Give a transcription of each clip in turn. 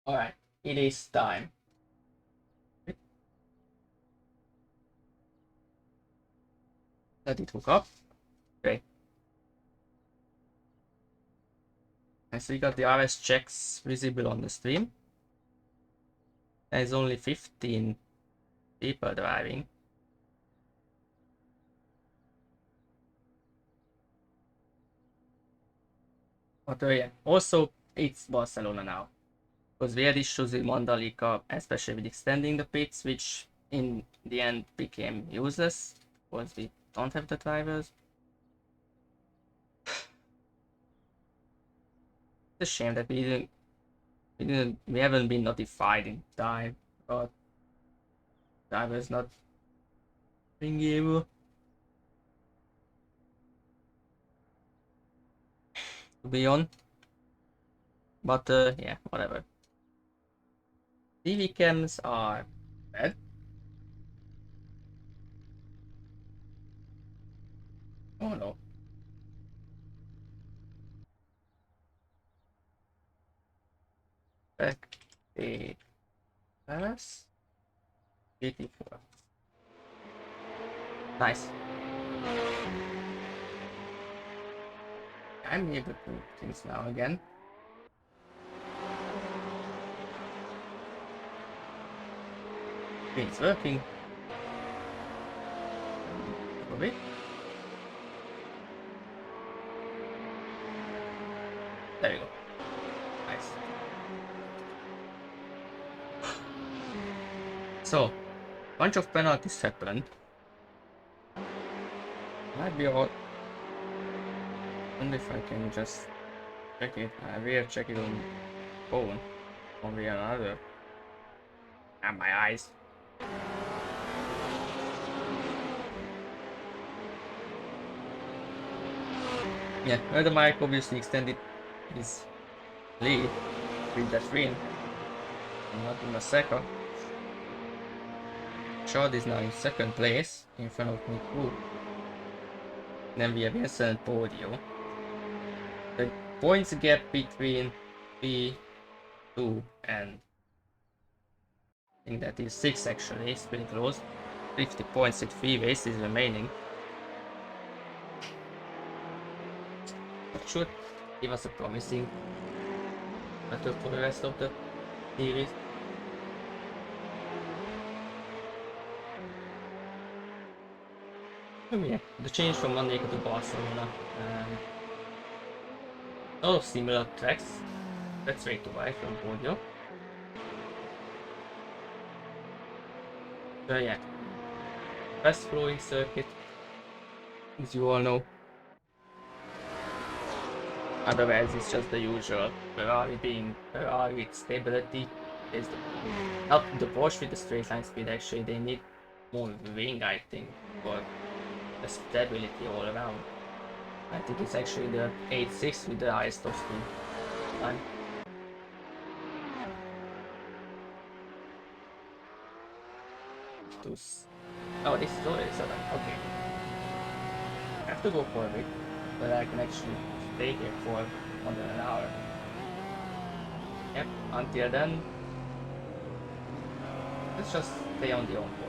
Alright, it is time. Let it hook up. Great. And so you got the RS checks visible on the stream. There's only 15 people driving. But yeah, also it's Barcelona now. Because we had issues with Mandalika, especially with extending the pits, which in the end became useless because we don't have the drivers. It's a shame that we haven't been notified in time about drivers not being able to be on. But yeah, whatever. TV cams are bad. Oh no. Back the TAS GT4. Nice. I'm able to do things now again. It's working. A bit. There we go. Nice. So, bunch of penalties happened. Might be about. Wonder if I can just check it. I will check it on phone. One way or another. And my eyes. Yeah, the Mike obviously extended his lead with that win. Not in the second. Chad is now in second place in front of me too. Then we have Vincent and Podio. The points gap between P2 and I think that is 6 actually, it's pretty close. 50 points with 3 races remaining. That should give us a promising battle for the rest of the series. Oh yeah, the change from Monday to Barcelona. A lot of similar tracks. That's way to buy from Podio. So yeah, fast flowing circuit, as you all know. Otherwise, it's just the usual Ferrari being Ferrari with stability. Is not the Porsche with the straight line speed. Actually, they need more wing, I think, for the stability all around. I think it's actually the 8.6 with the highest top speed time. Oh, this is already 7. Okay. I have to go for a bit, but I can actually stay here for more than an hour. Yep, until then, let's just stay on the onboard.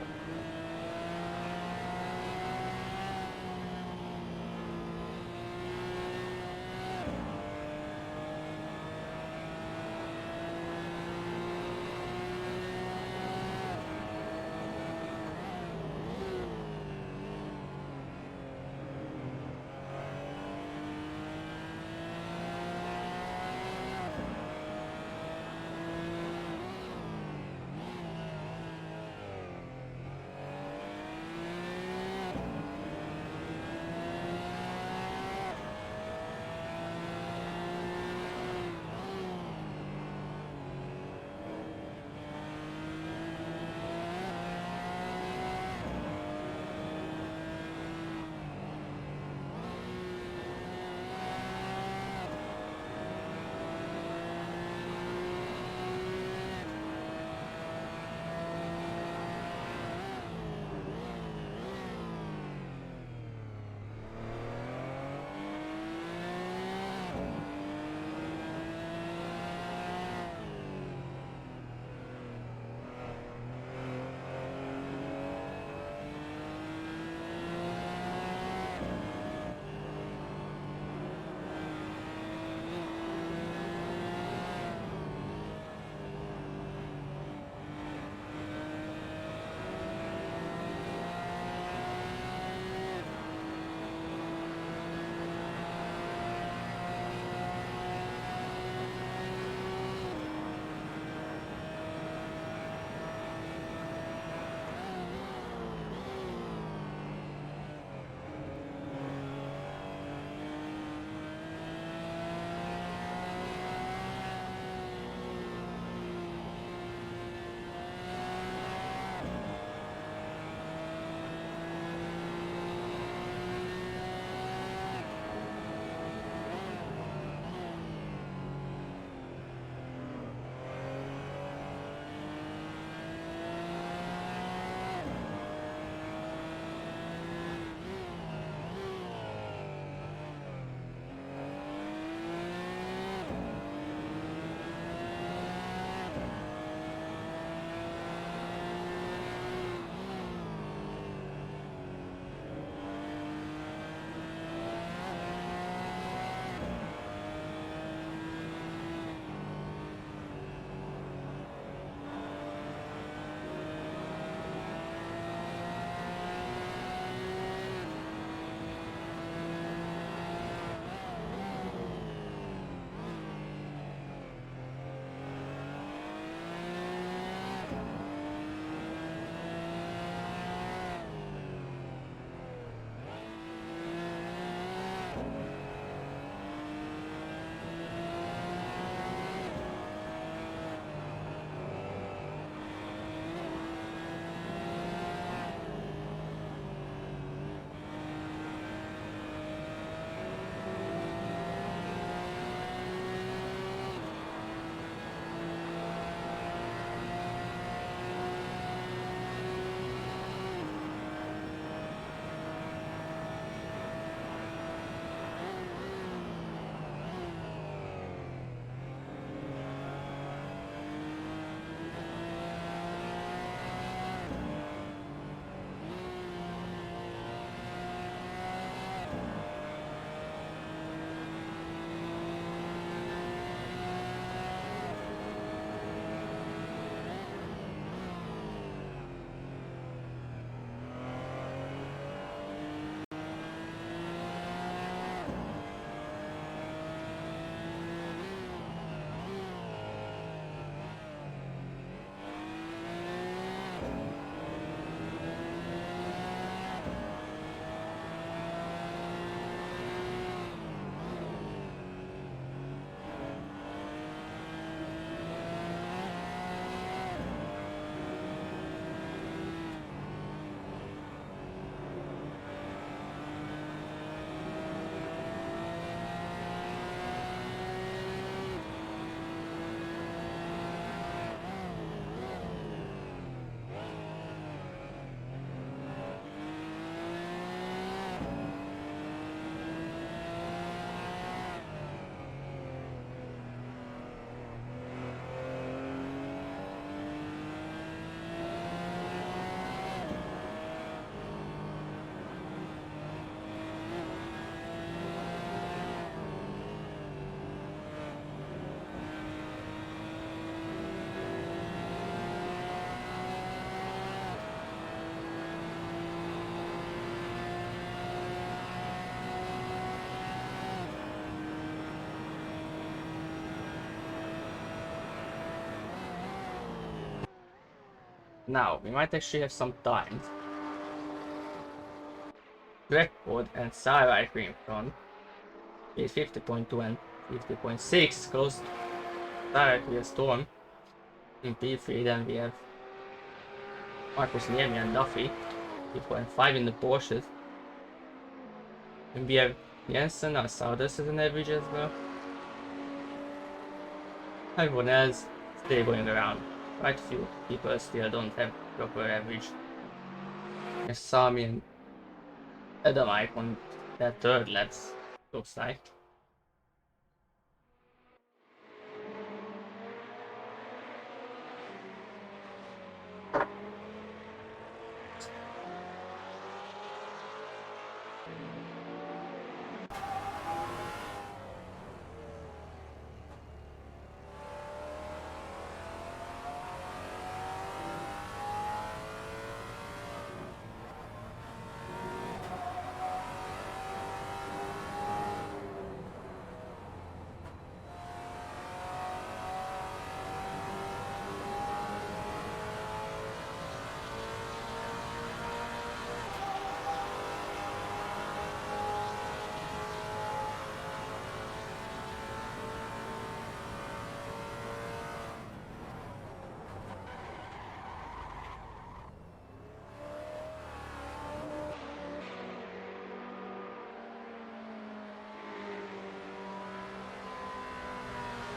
Now, we might actually have some time. Record and Sarah in front is 50.2 and 50.6, close directly a Storm. In P3, then we have Marcus Niemi and Duffy, 3.5 in the Porsches. And we have Jensen or Saudis as an average as well. Everyone else still going around. Quite few people still don't have proper average. There's Sami and Adam Icon that third laps, looks like.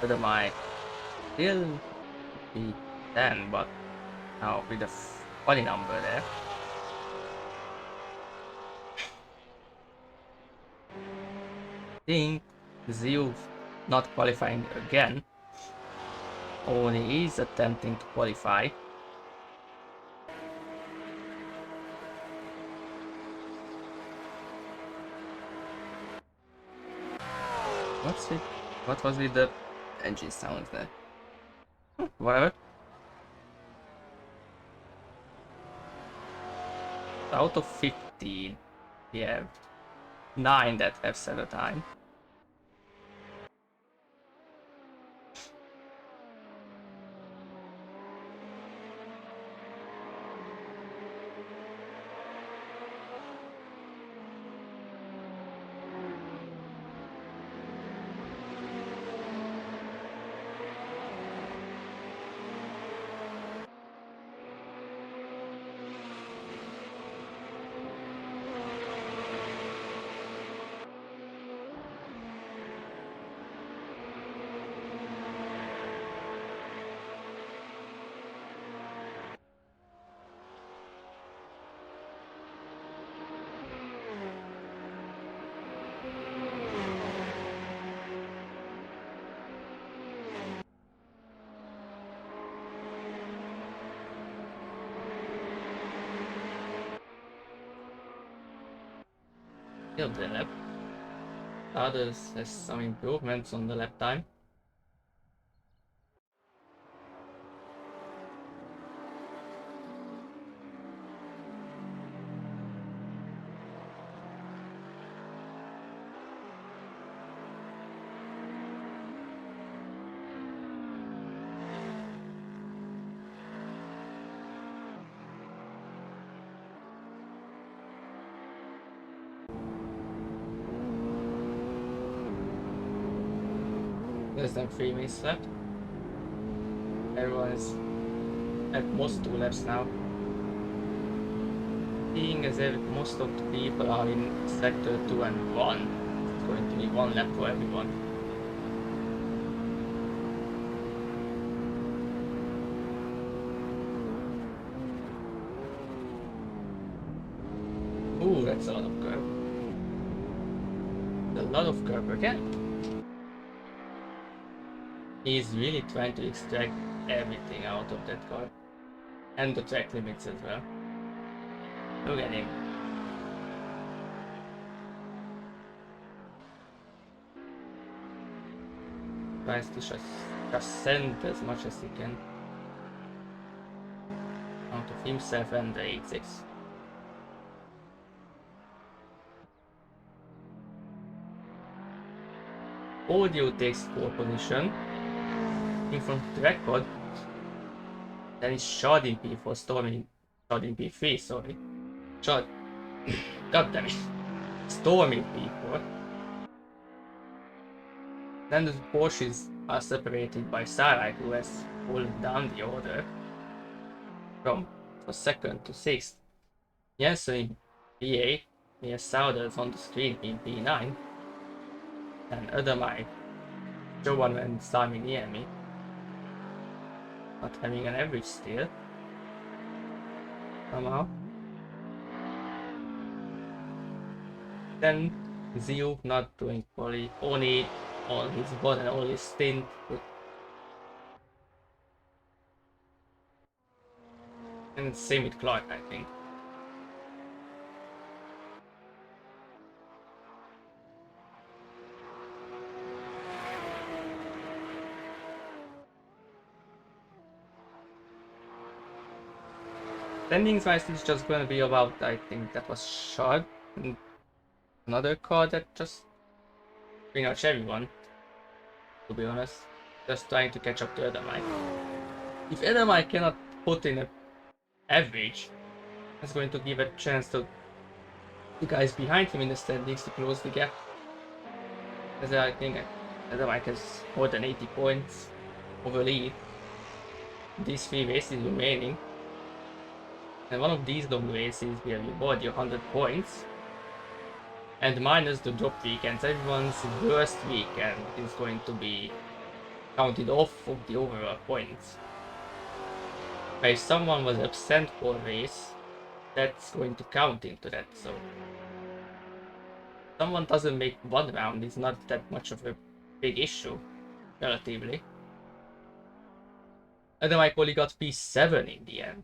Adam I still be 10, but now with the funny number there. I think Zhu not qualifying again. Only is attempting to qualify. What's it? What was with the engine sound there? Whatever. Out of 15, we have 9 that have set a time. Killed the lap. Others has some improvements on the lap time. Less than 3 minutes left. Everyone is at most 2 laps now. Seeing as if most of the people are in sector 2 and 1, it's going to be 1 lap for everyone. Ooh, that's a lot of curve. A lot of curve again. He's really trying to extract everything out of that car. And the track limits as well. Look at him. Tries to just send as much as he can out of himself and the 86. Audio takes pole position in front of the record. Then it's shot in P4, storming, shot in P3, sorry. Shot, god damn it. Storming P4. Then the Porsches are separated by Sarai, who has pulled down the order from second to sixth. Jensen in P8, he has Souders on the screen in P9, and Ödermai, Johan and Sami Niemi, not having an average still, somehow. Then Ziu not doing poorly, only on his bot and all his stint. And same with Clark, I think. Standings wise, it's just gonna be about, I think that was Shard, and another card that just pretty much everyone, to be honest, just trying to catch up to Edelmai. If Edelmai cannot put in an average, that's going to give a chance to the guys behind him in the standings to close the gap. As I think Edelmai has more than 80 points over lead. These 3 races remaining. And one of these long races where you bought your 100 points. And minus the drop weekends, everyone's worst weekend is going to be counted off of the overall points. If someone was absent for a race, that's going to count into that, so if someone doesn't make one round, it's not that much of a big issue, relatively. And then Mike only got P7 in the end.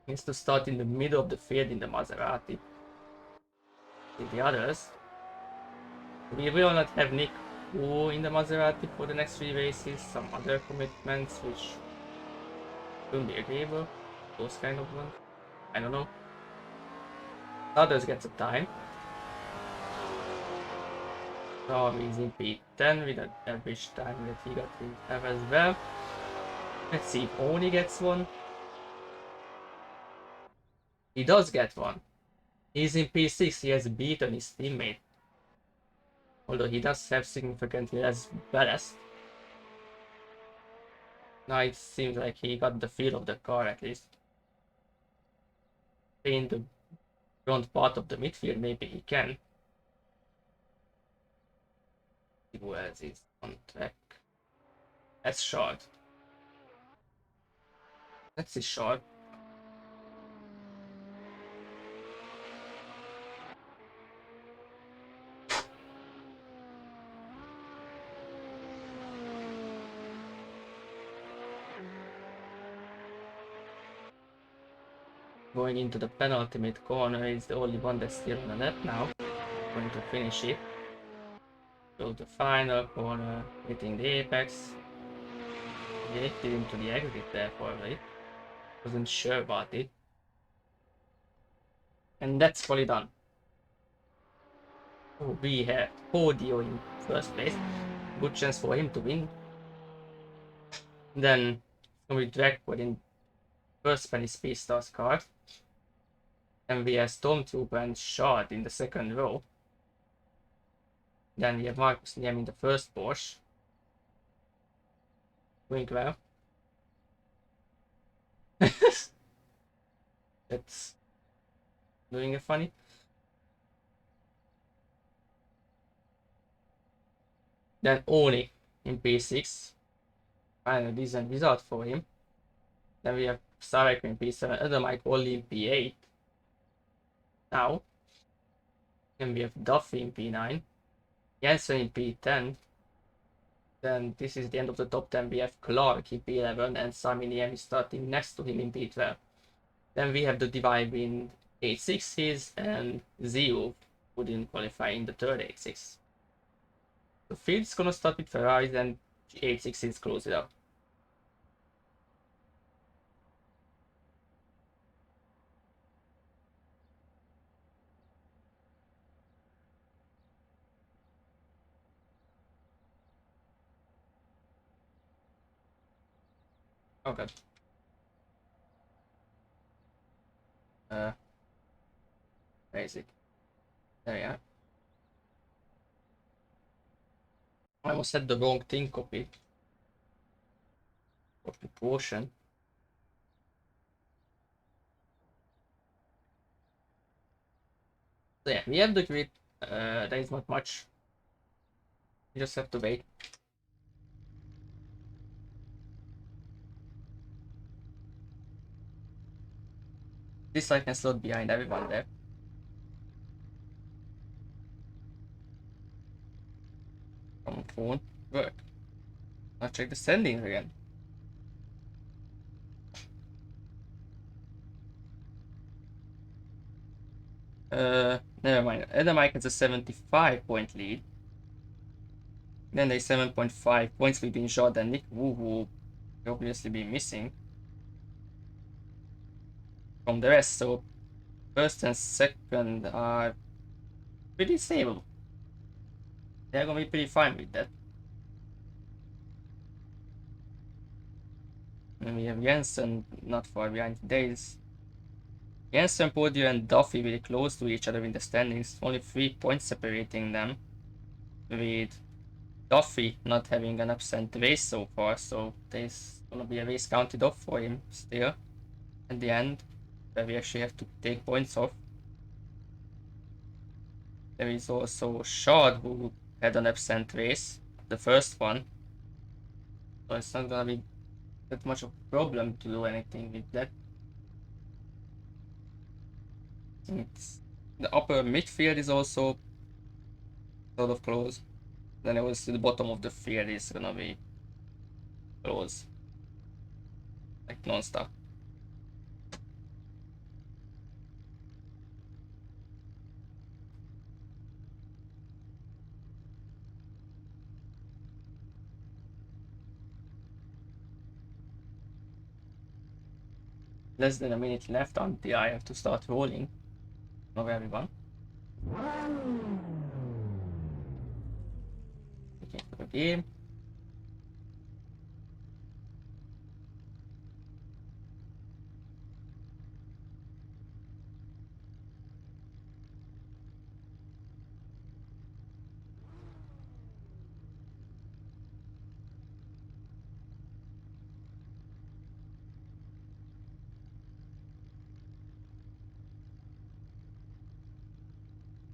He needs to start in the middle of the field in the Maserati. With the others. We will not have Nick Wu in the Maserati for the next 3 races, some other commitments which shouldn't be agreeable, those kind of ones. I don't know. Others get the time. Now he's in P10 with an average time that he got to have as well. Let's see if Oni gets one. He does get one. He's in P6, he has beaten his teammate. Although he does have significantly less ballast. Now it seems like he got the feel of the car at least. In the front part of the midfield, maybe he can. Who else is on track? That's short. Let's see short. Going into the penultimate corner is the only one that's still on the left now. Going to finish it. Go to final corner, hitting the apex. He lifted into the exit there for a bit. Wasn't sure about it. And that's fully done. Oh, we have Podio in first place. Good chance for him to win. Then we drag put in first Spanish Speed Stars card. And we have Stormtrooper and Shard in the second row. Then we have Marcus Niem in the first Porsche. Doing well. That's doing it funny. Then Oni in P6. Finally decent result for him. Then we have Sarek in P7, other Mike only in P8. Now. Then we have Duffy in P9. Jensen in P10. Then this is the end of the top 10. We have Clark in P11 and Sami Niemi starting next to him in P12. Then we have the divide in 8-6s and Ziu who didn't qualify in the third 8-6. The field's gonna start with Ferraris and 8-6s close it up. Oh god. Basic. There we are. I almost said the wrong thing copy. Copy portion. So yeah, we have the grid. There is not much. You just have to wait. This I can slot behind everyone there. Won't work. I'll check the standings again. Never mind. Adam Mike has a 75-point lead. Then there's 7.5 points between Jod and Nick Wu, who will obviously be missing from the rest. So first and second are pretty stable. They're gonna be pretty fine with that. And we have Jensen not far behind. There is Jensen, Podio, and Duffy very close to each other in the standings. Only 3 points separating them, with Duffy not having an absent race so far. So there's gonna be a race counted off for him still at the end, where we actually have to take points off. There is also Shard, who had an absent race, the first one. So it's not gonna be that much of a problem to do anything with that. It's, the upper midfield is also sort of close. Then I will see the bottom of the field is gonna be close, like non-stop. Less than a minute left until I have to start rolling. Hello everyone. Looking for the game.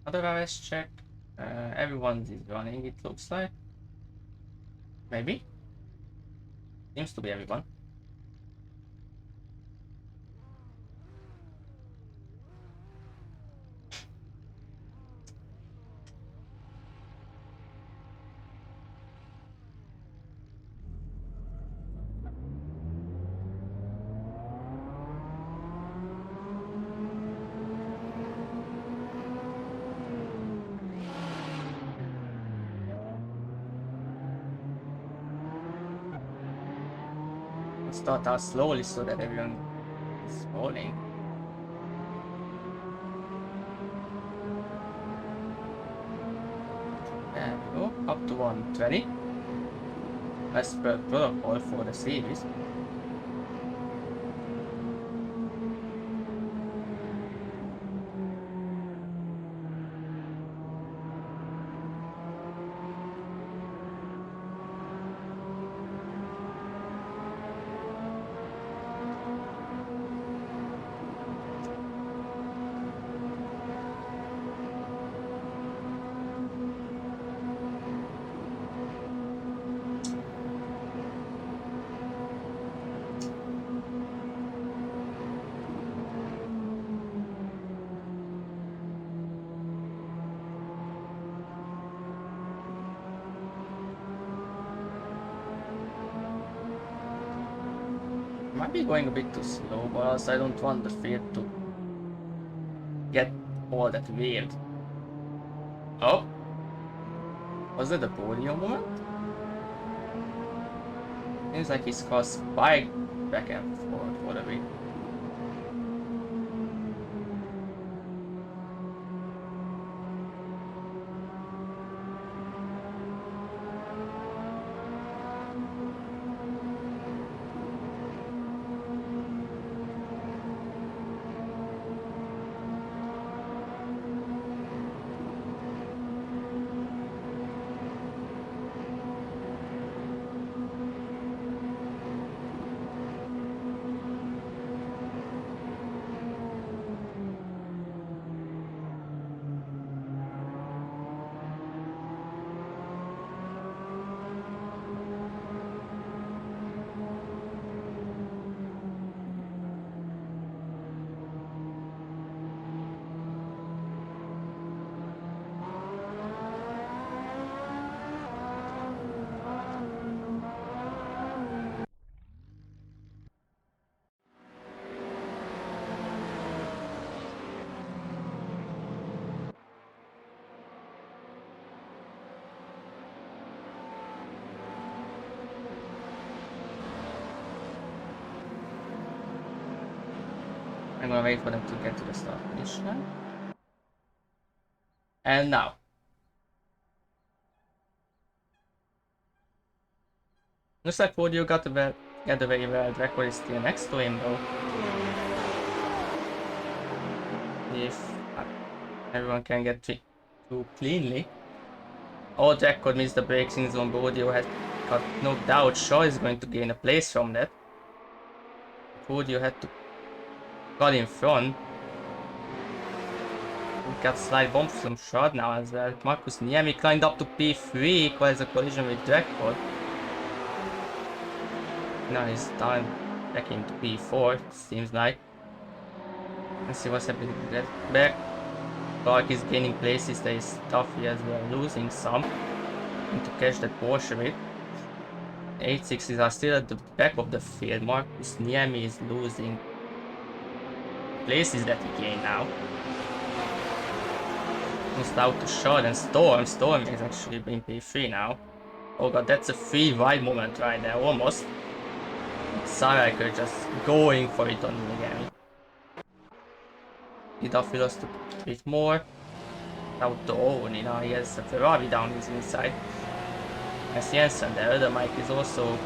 Otherwise check. Everyone is running, it looks like. Maybe. Seems to be everyone. Let's start out slowly so that everyone is rolling. There we go, up to 120. As per protocol for the series. Might be going a bit too slow, but also I don't want the field to get all that weird. Oh, was that the podium moment? Seems like his car spiked back and forth for a bit. I'm gonna wait for them to get to the start finish line. And now. Looks like Podio got the very well. Record is still next to him though. If everyone can get through cleanly. Oh, Record missed the braking zone. Podio had got knocked out. Shaw is going to gain a place from that. Podio had to cut in front. We got slight bump from Shaw now as well. Marcus Niemi climbed up to P3, caused a collision with Record. Now he's down back into P4, seems like. Let's see what's happening to that back. Clark is gaining places, there is Tuffy as well, losing some. Need to catch that Porsche with. 860s are still at the back of the field. Marcus Niemi is losing places that he gained now. Almost out to shot and Storm. Storm is actually being P3 now. Oh god, that's a free wide moment right there, almost. Saraker just going for it on him again. Duffy lost a bit more. Out to Oni, now he has a Ferrari down his inside. As Jensen, the other Mike is also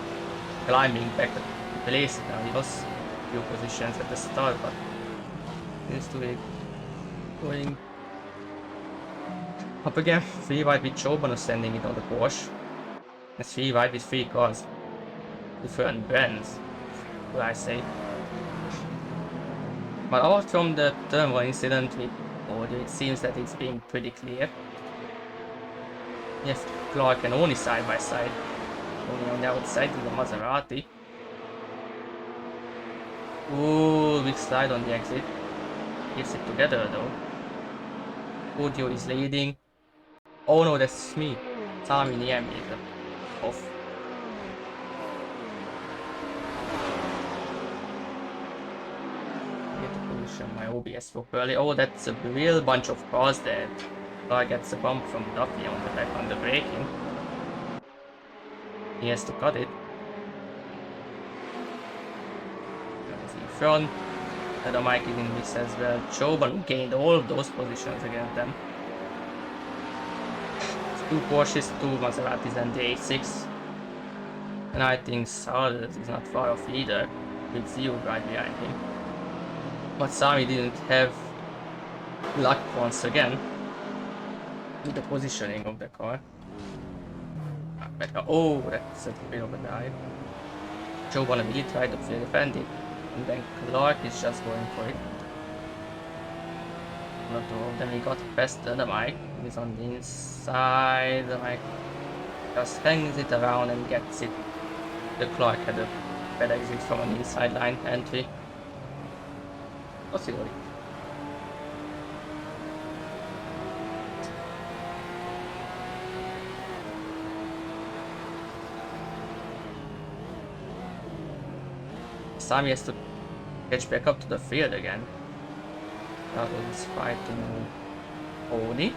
climbing back to place. Now he lost a few positions at the start, but seems to be going up again. 3 wide with Choban sending it on the Porsche. And 3 wide with 3 cars. Different brands, would I say. But apart from the turmoil incident with Audio, it seems that it's been pretty clear. Yes, Clark and Oni side by side. Only on the outside is the Maserati. Ooh, big slide on the exit. Keeps it together though. Audio is leading. Oh no, that's me. Sami Niemi is off. My OBS spoke early. Oh, that's a real bunch of cars there. Clark gets a bump from Duffy on the back on the braking. He has to cut it. That's in front. The Mike is in this as well. Choban gained all of those positions against them. It's 2 Porsches, 2 Maseratis and the A6. And I think Sardis is not far off either, with Zio right behind him. But Sami didn't have luck once again with the positioning of the car. Oh, that's a bit of a dive. Choban really tried to defend it, and then Clark is just going for it. Not all of them, he got past the Mike. He's on the inside. The Mike just hangs it around and gets it. The Clark had a bad exit from an inside line entry. Possibly. Sami has to catch back up to the field again. That was fighting Oni.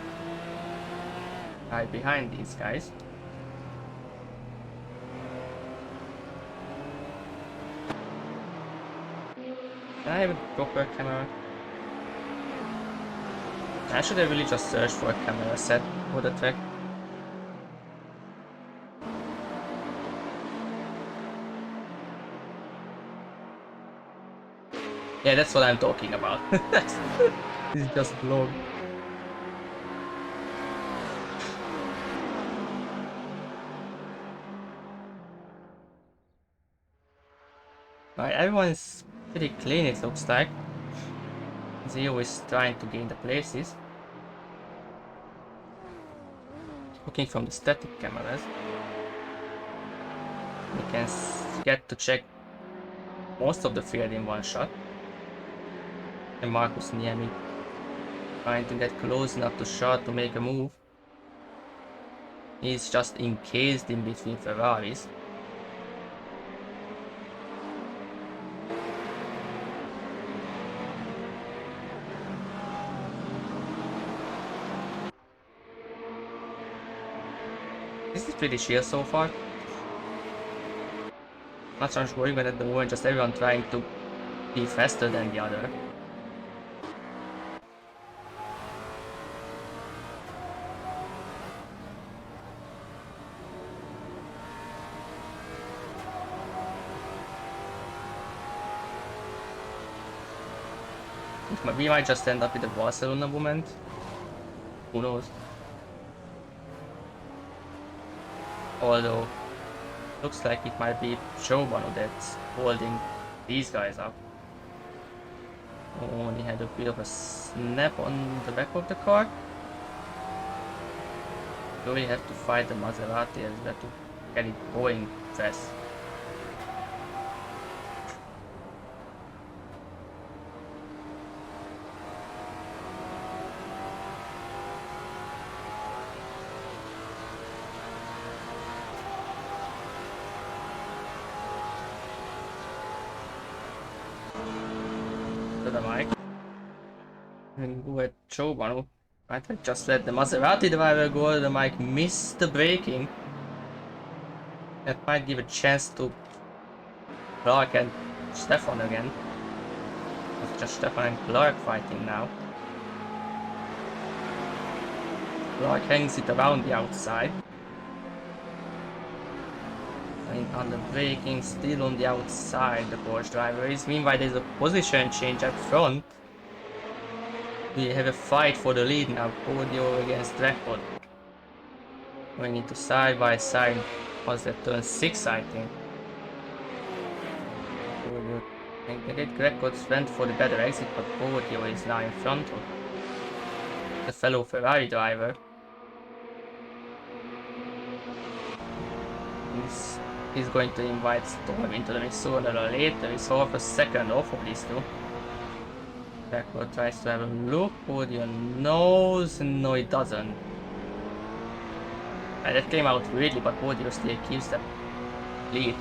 Right behind these guys. Can I have a proper camera? Should I really just search for a camera set for the track? Yeah, that's what I'm talking about. This is just vlog. Alright, everyone's pretty clean, it looks like. Zio is trying to gain the places. Looking from the static cameras. We can get to check most of the field in one shot. And Marcus Niemi trying to get close enough to shot to make a move. He's just encased in between Ferraris. This is pretty chill so far. Not so much going on at the moment, just everyone trying to be faster than the other. We might just end up with a Barcelona moment. Who knows? Although, looks like it might be Giovanni that's holding these guys up. Only had a bit of a snap on the back of the car. So we have to fight the Maserati as well to get it going fast. To the mic. And go at Giovanni. I just let the Maserati driver go, the mic missed the braking. That might give a chance to Clark and Stefan again. It's just Stefan and Clark fighting now. Clark hangs it around the outside. And on the braking, still on the outside, the Porsche driver is. Meanwhile, there's a position change at front. We have a fight for the lead now. Podio against Record. Going into side by side. Was that turn 6, I think? Podio. I think Records went for the better exit, but Podio is now in front of the fellow Ferrari driver. He's going to invite Storm into the mix sooner or later. It's half a second off of these two. Record tries to have a look. Podio knows. No, it doesn't. And that came out weirdly, but Podio still keeps the lead.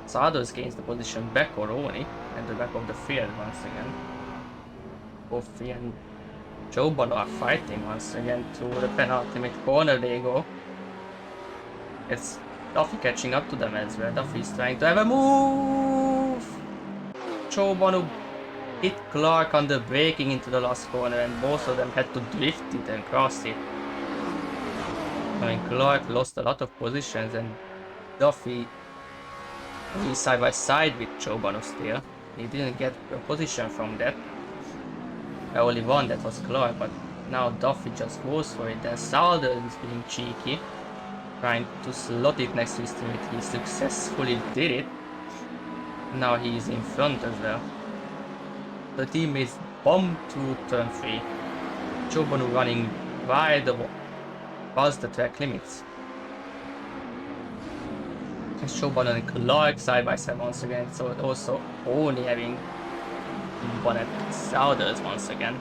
Sados gains the position back or Oni at the back of the field once again. Both he and Giovanni are fighting once again through the penultimate corner they go. It's Duffy catching up to them as well. Duffy is trying to have a move! Giovanni hit Clark on the braking into the last corner and both of them had to drift it and cross it. I mean, Clark lost a lot of positions and Duffy is side by side with Giovanni still. He didn't get a position from that. Only one, that was Clark, but now Duffy just goes for it. Then Salder is being cheeky, trying to slot it next to his teammate. He successfully did it. Now he is in front as well. The teammates bomb to turn 3. Giovanni running wide past the track limits. Giovanni and Clark side by side once again, so also only having one at Souders once again.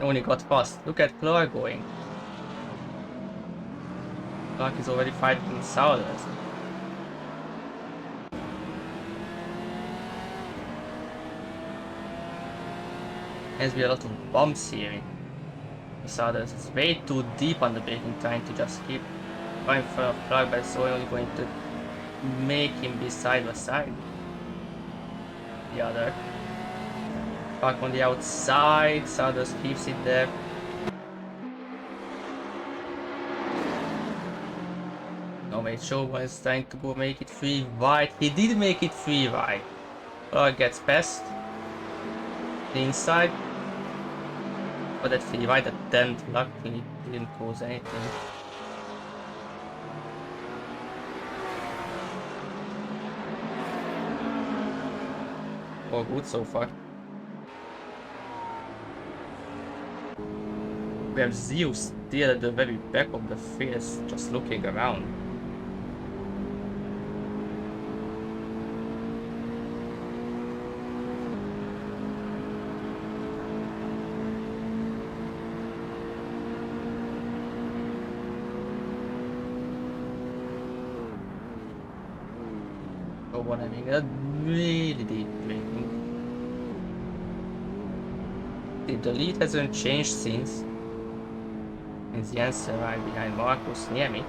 Only got past. Look at Clark going. Clark is already fighting Souders. There's been a lot of bumps here. Souders is way too deep on the braking, trying to just keep going in front of Clark, but it's only going to make him be side by side. The other. Back on the outside, Souders keeps it there. No wait, Giovanni is trying to go make it 3 wide. He did make it 3 wide. Clark gets past the inside. But that 3 wide at 10th luckily didn't cause anything. All good so far. We have Zeus still at the very back of the field, just looking around. Oh, one having a really deep braking. The lead hasn't changed since. Is Jensen right behind Marcus near me.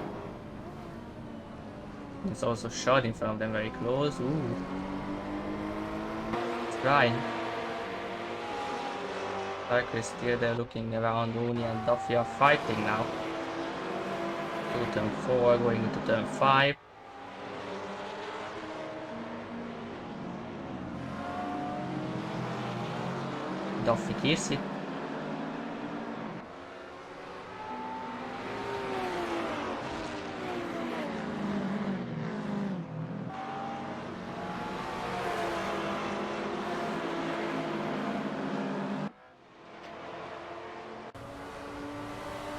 It's also shot in front of them very close. Ooh. It's Ryan. Clark is still there looking around. Rooney and Duffy are fighting now. to turn 4, going into turn 5. Duffy keeps it.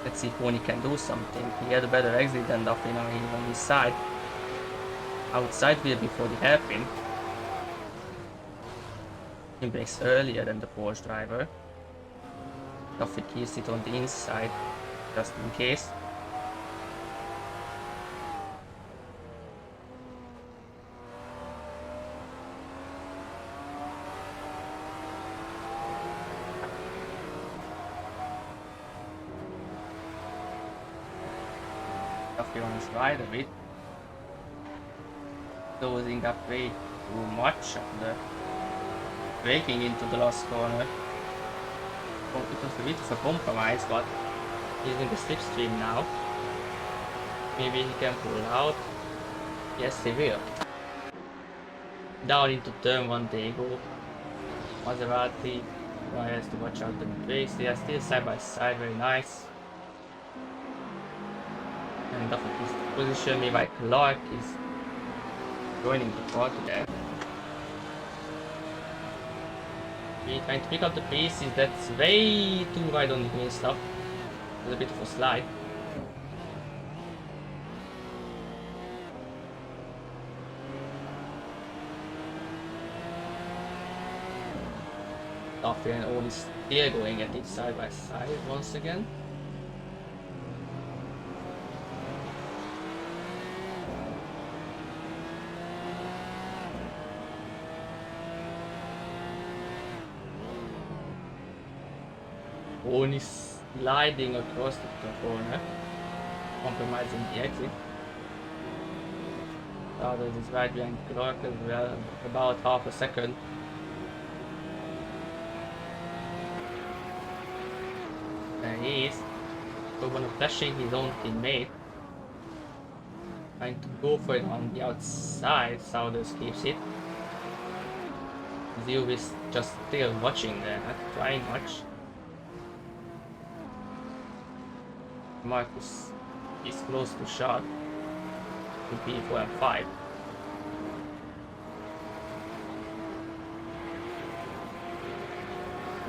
Let's see if Oni can do something. He had a better exit than Duffy, now he's on his side. Outside wheel before the hairpin. He breaks earlier than the Porsche driver. Duffy keeps it on the inside, just in case. Duffy on his right a bit. Closing up way too much on the braking into the last corner. Oh, it was a bit of a compromise, but he's in the slipstream now. Maybe he can pull out. Yes, he will. Down into turn 1 they go. Maserati. Now he has to watch out the brakes. They are still side by side, very nice. And off of his position, meanwhile Clark is joining the party there. We're trying to pick up the pieces, that's way too wide on the green stuff. There's a bit of a slide. Duffy and Oni still going at it side by side once again. Oni sliding across the corner, compromising the exit. Others is right behind Clark as well, about half a second. There he is. Urban flashing his own teammate. Trying to go for it on the outside, Souders keeps it. Zio is just still watching there, not trying much. Marcus is close to shot to P4 and 5.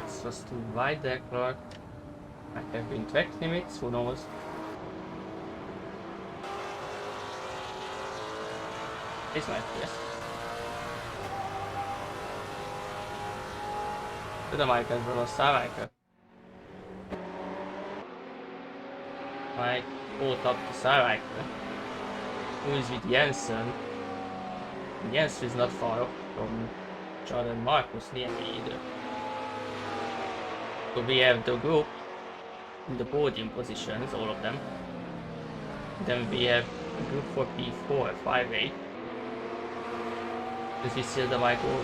It's just too wide there, Clark. Might have been track limits, who knows? This might be, yes. Tudom, hogy ez valószínűleg. I pulled up to Saraiker, who is with Jensen. Jensen is not far off from Jordan Marcus near me either. So we have the group in the podium positions, all of them. Then we have a group for P4 at 5-8. This is still the Michael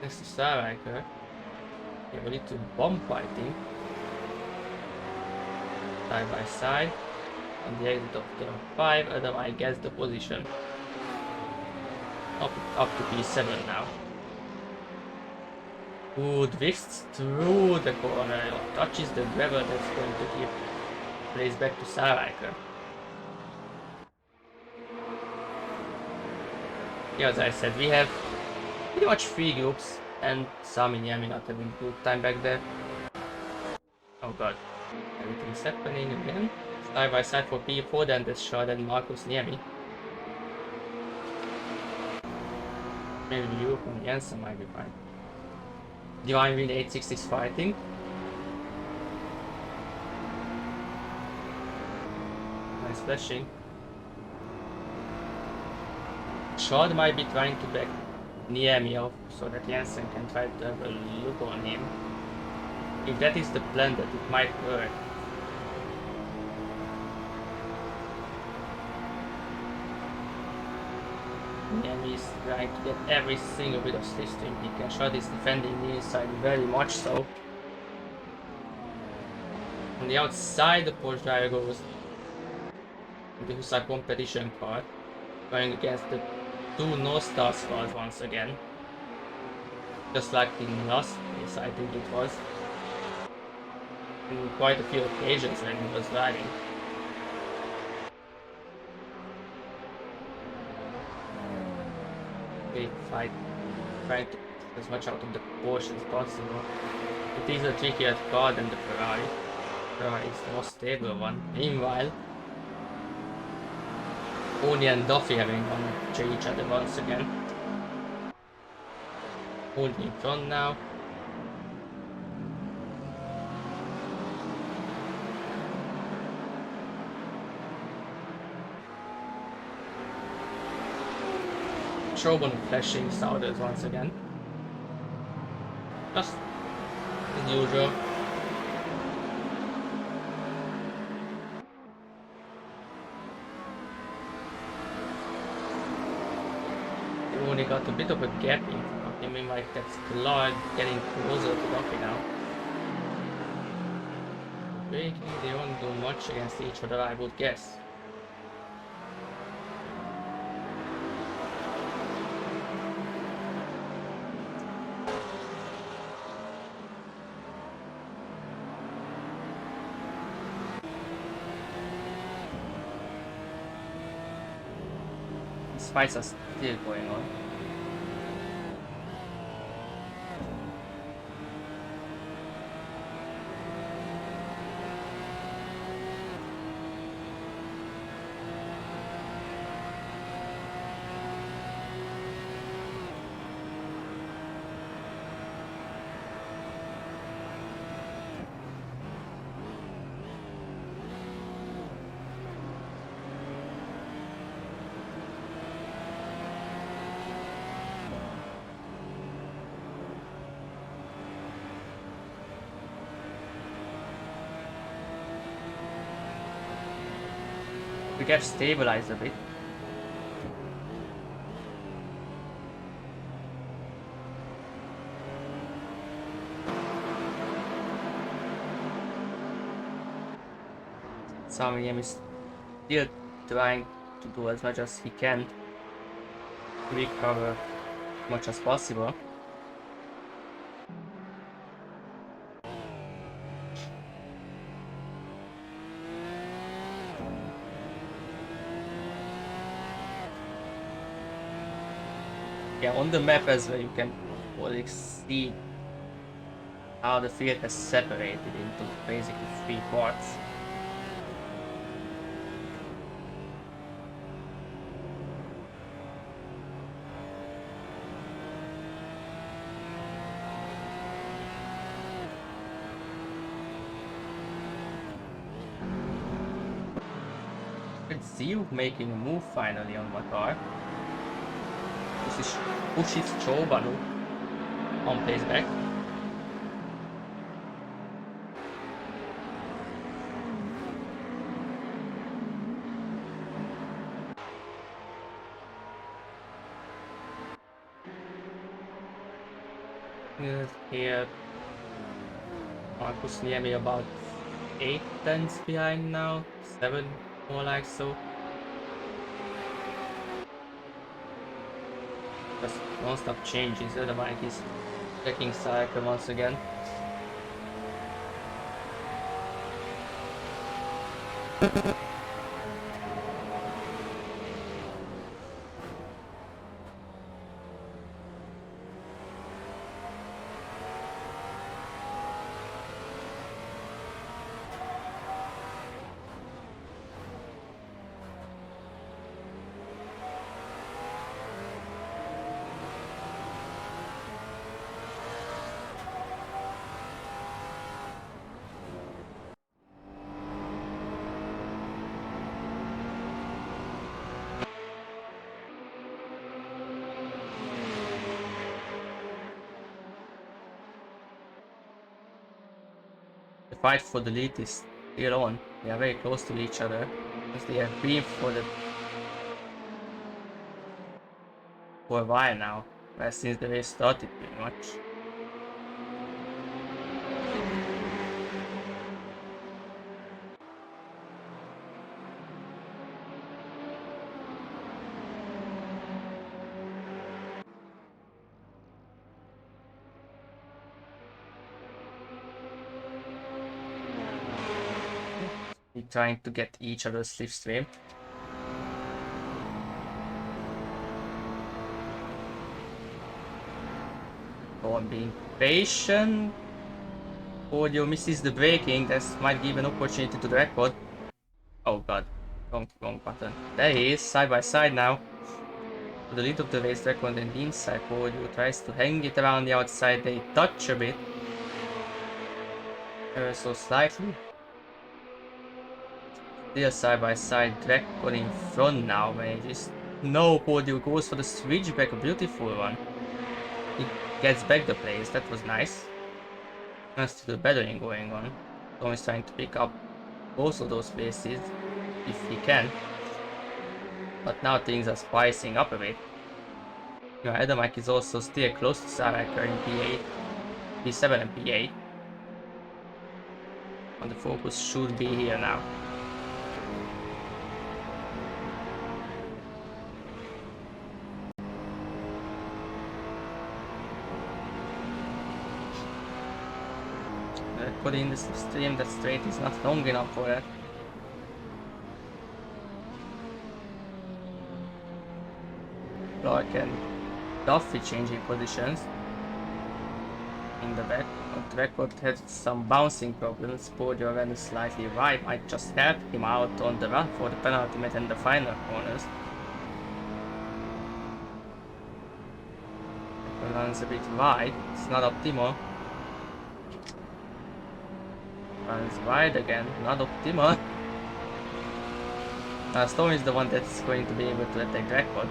next to Saraiker. We have a little bomb fighting. Side by side on the exit of turn 5, Adam I guess the position up to P7 now. Who drifts through the corner, touches the gravel that's going to give place back to Saraiker. Yeah, as I said, we have pretty much 3 groups and some in Yami not having good time back there. Oh god. Everything's happening again. Side by side for P4, then this shot and Marcus near me. Maybe you from Jensen might be fine. Divine Win 86 is fighting. Nice flashing. Shot might be trying to back near me off so that Jensen can try to have a look on him. If that is the plan, that it might work. And he's trying to get every single bit of slipstream he can. Shot is defending the inside very much so. On the outside, the Porsche driver goes into Husa competition car, going against the two North Stars cars once again. Just like in last race, I think it was. In quite a few occasions when he was driving. Big fight, trying to push as much out of the Porsche as possible. It is a trickier car than the Ferrari. Ferrari is the most stable one. Meanwhile, Oni and Duffy having gone to each other once again. Holding in front now. Strobon flashing Souders once again. Just as usual. They only got a bit of a gap in front of him. Meanwhile, that's Clark getting closer to Duffy now. Braking, they won't do much against each other, I would guess. These fights are still going on. We get stabilized a bit. Sam is still trying to do as much as he can to recover as much as possible. Yeah, on the map as well you can already see how the field has separated into basically 3 parts. It's Zio making a move finally on my car. Pushes Chobanu on place back. Here, Marcus near me about 8 tenths behind now, 7 more like so. Just non-stop changes. The bike is checking cycle once again. The fight for the lead is still on. They are very close to each other, as they have been for a while now, since the race started pretty much. We're trying to get each other's slipstream. So I'm being patient. Audio misses the braking. This might give an opportunity to the record. Oh god. Wrong button. There he is, side by side now. To the lead of the race, record on the inside. Audio tries to hang it around the outside. They touch a bit. Ever so slightly. Still side by side. Record in front now, just no, Audio goes for the switchback. A beautiful one. He gets back the place. That was nice. And still battling going on. Tom is trying to pick up both of those places if he can. But now things are spicing up a bit. You know, Adamak is also still close to Saraka in P8, P7 and P8. And the focus should be here now. Putting the stream, that straight is not long enough for that. Clark and Duffy changing positions in the back. But the record had some bouncing problems. Podio ran slightly right, might just help him out on the run for the penultimate and the final corners. Runs a bit wide, it's not optimal. Runs wide again, not optimal. Storm is the one that's going to be able to attack record.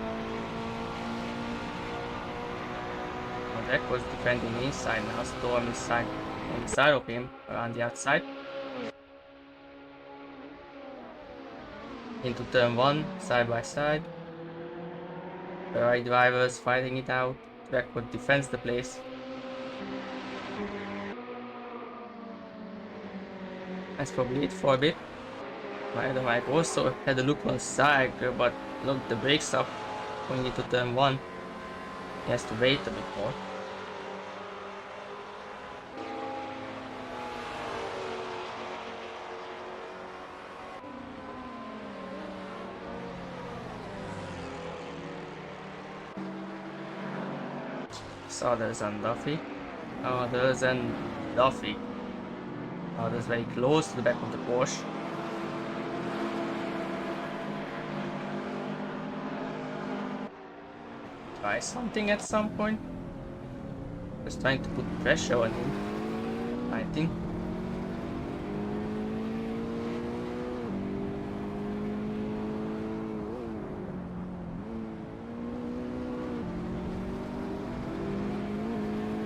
Record's defending inside now. Storm is on the side of him, around the outside. Into turn 1, side by side. Ferrari drivers fighting it out. Record defends the place. That's probably it for a bit. Mike also had a look on side, but look, the brakes up going into turn 1. He has to wait a bit more. Others and Duffy. Others and Duffy. Others very close to the back of the Porsche. Try something at some point. Just trying to put pressure on him, I think.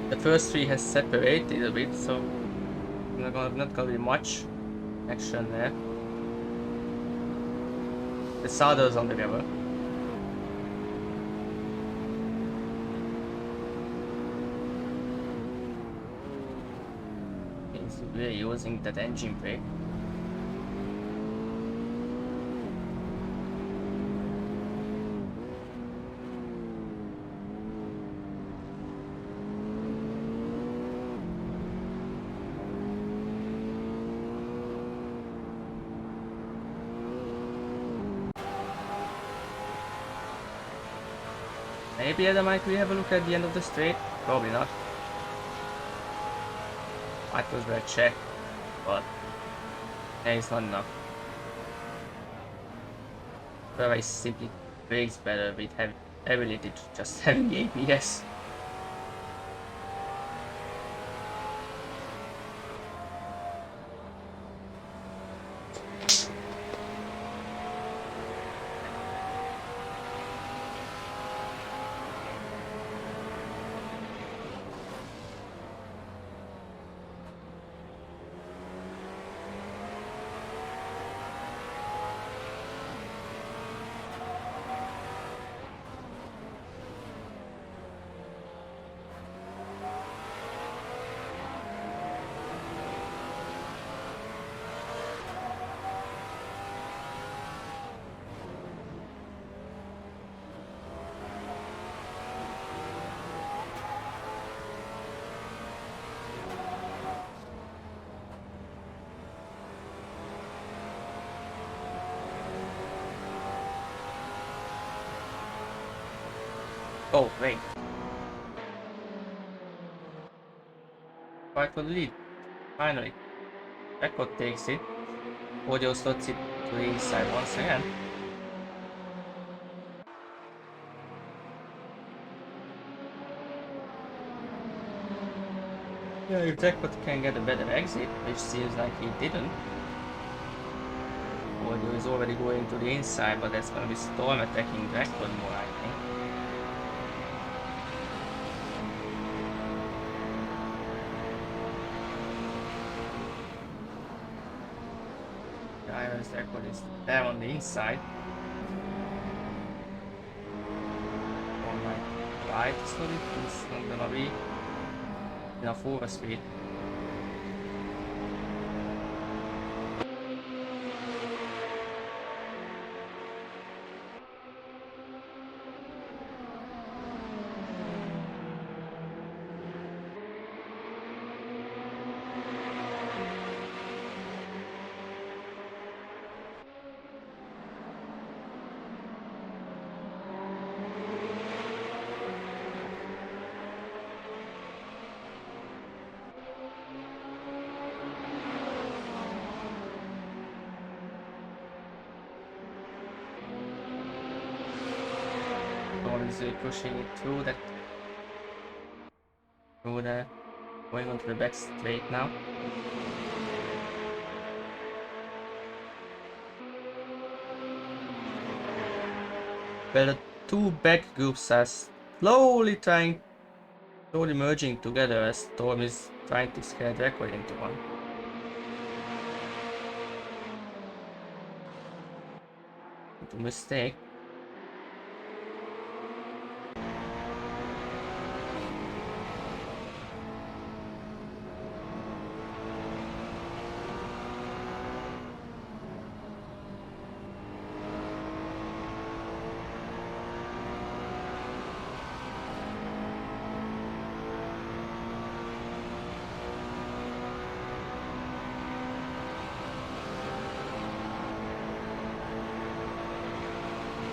The first three has separated a bit, so not gonna be much action there. The Sado's on the river. He's really using that engine brake. Maybe Might we have a look at the end of the straight? Probably not. Might was well check, but it's not enough. Ferrari simply brakes better with ability to just having ABS. Oh, wait. Fight for the lead. Finally. Record takes it. Audio slots it to the inside once again. Yeah, if Jackpot can get a better exit, which seems like he didn't. Audio is already going to the inside, but that's gonna be Storm attacking Jackpot more, I think. The Iron's Jackpot is there on the inside. On my right, so it's not gonna be enough overspeed. Storm is pushing it through that. Through the. Going onto the back straight now. Well, the two back groups are slowly merging together as Storm is trying to scare Record into one. Into mistake.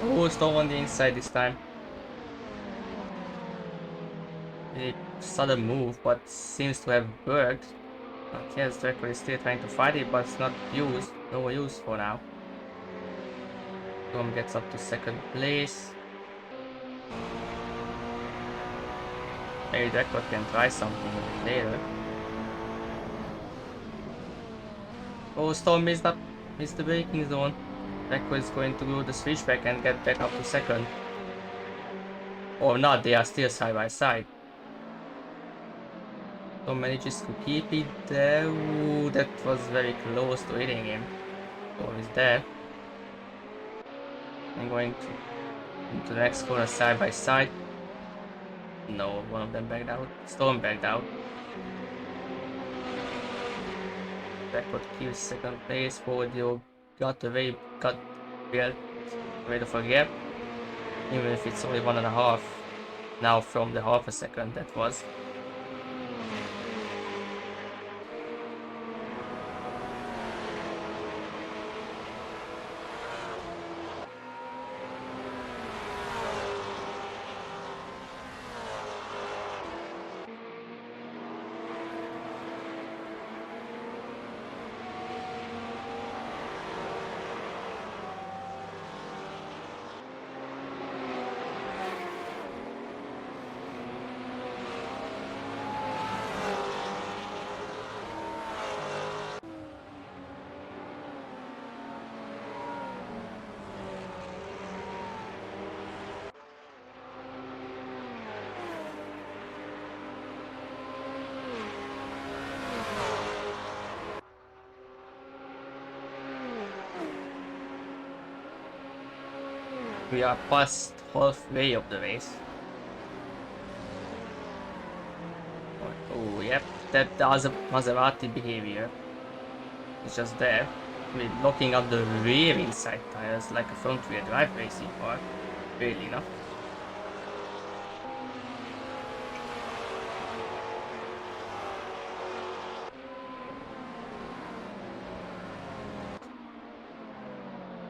Oh, Storm on the inside this time. A sudden move, but seems to have worked. Okay, Record is still trying to fight it, but it's not used. No use for now. Storm gets up to second place. Maybe Record can try something later. Oh, Storm missed the braking zone. Record is going to do the switchback and get back up to second. Or not, they are still side by side. Storm manages to keep it there. Ooh, that was very close to hitting him. Storm is there. I'm going into the next corner side by side. No, one of them backed out. Storm backed out. Record keeps second place. Audio got ready for a gap. Even if it's only 1.5 now from the half a second that was. We are past halfway of the race. Oh, yep, that was a Maserati behavior. It's just there. We're locking up the rear inside tires like a front rear drive racing car. Really enough.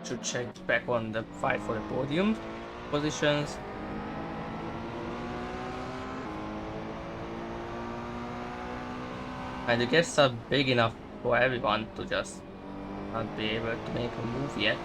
Should check back on the fight for the podium positions. And the gaps are big enough for everyone to just not be able to make a move yet.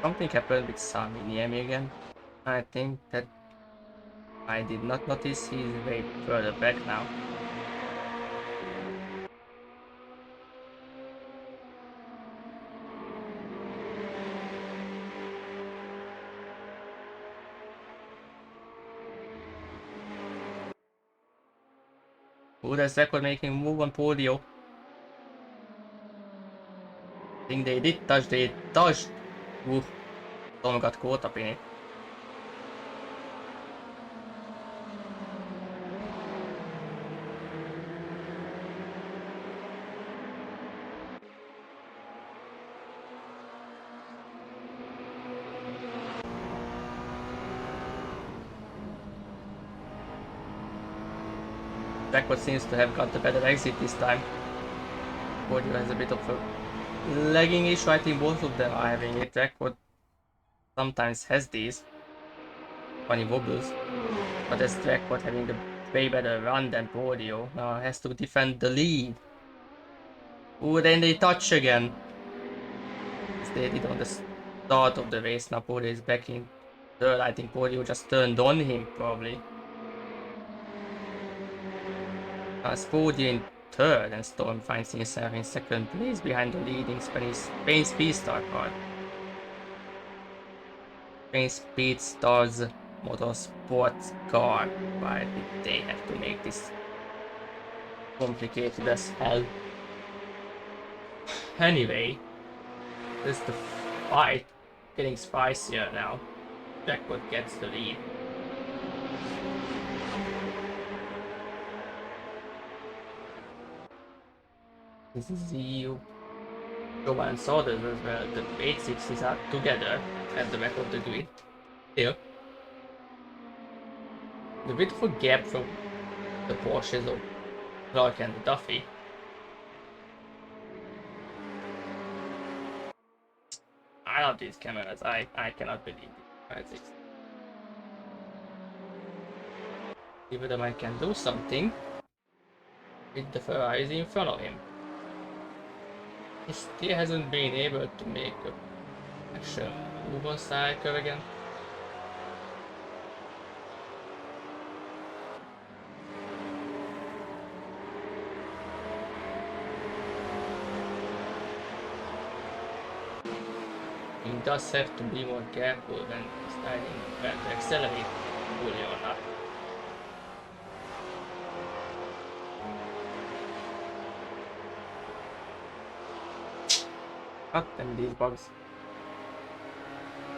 Something happened with Sami near me again. I think that I did not notice he's way further back now. Who does record making move on Podio? I think they touched. Ooh, Tom got caught up in it. Record seems to have got the better exit this time. Podio has a bit of a lagging issue. I think both of them are having it. Record sometimes has these funny wobbles, but that's Record having the way better run than Podio. Now has to defend the lead. Ooh, then they touch again. As they did on the start of the race. Now Podio is back in third. I think Podio just turned on him probably. Podio in third, and Storm finds himself in second place behind the leading Spain Speed Star car. Spain Speed Stars Motorsports car. Why did they have to make this complicated as hell? Anyway, this is the fight getting spicier now. Jackpot gets the lead. This is EU. Joe and Sodas as well. The 860s are together at the back of the grid. Still, the bit of a gap from the Porsches of Clark and Duffy. I love these cameras. I cannot believe it. See whether I can do something with the Ferraris in front of him. He still hasn't been able to make a actual move on cycle again. He does have to be more careful when deciding where to accelerate fully or not. Fuck them, these bugs.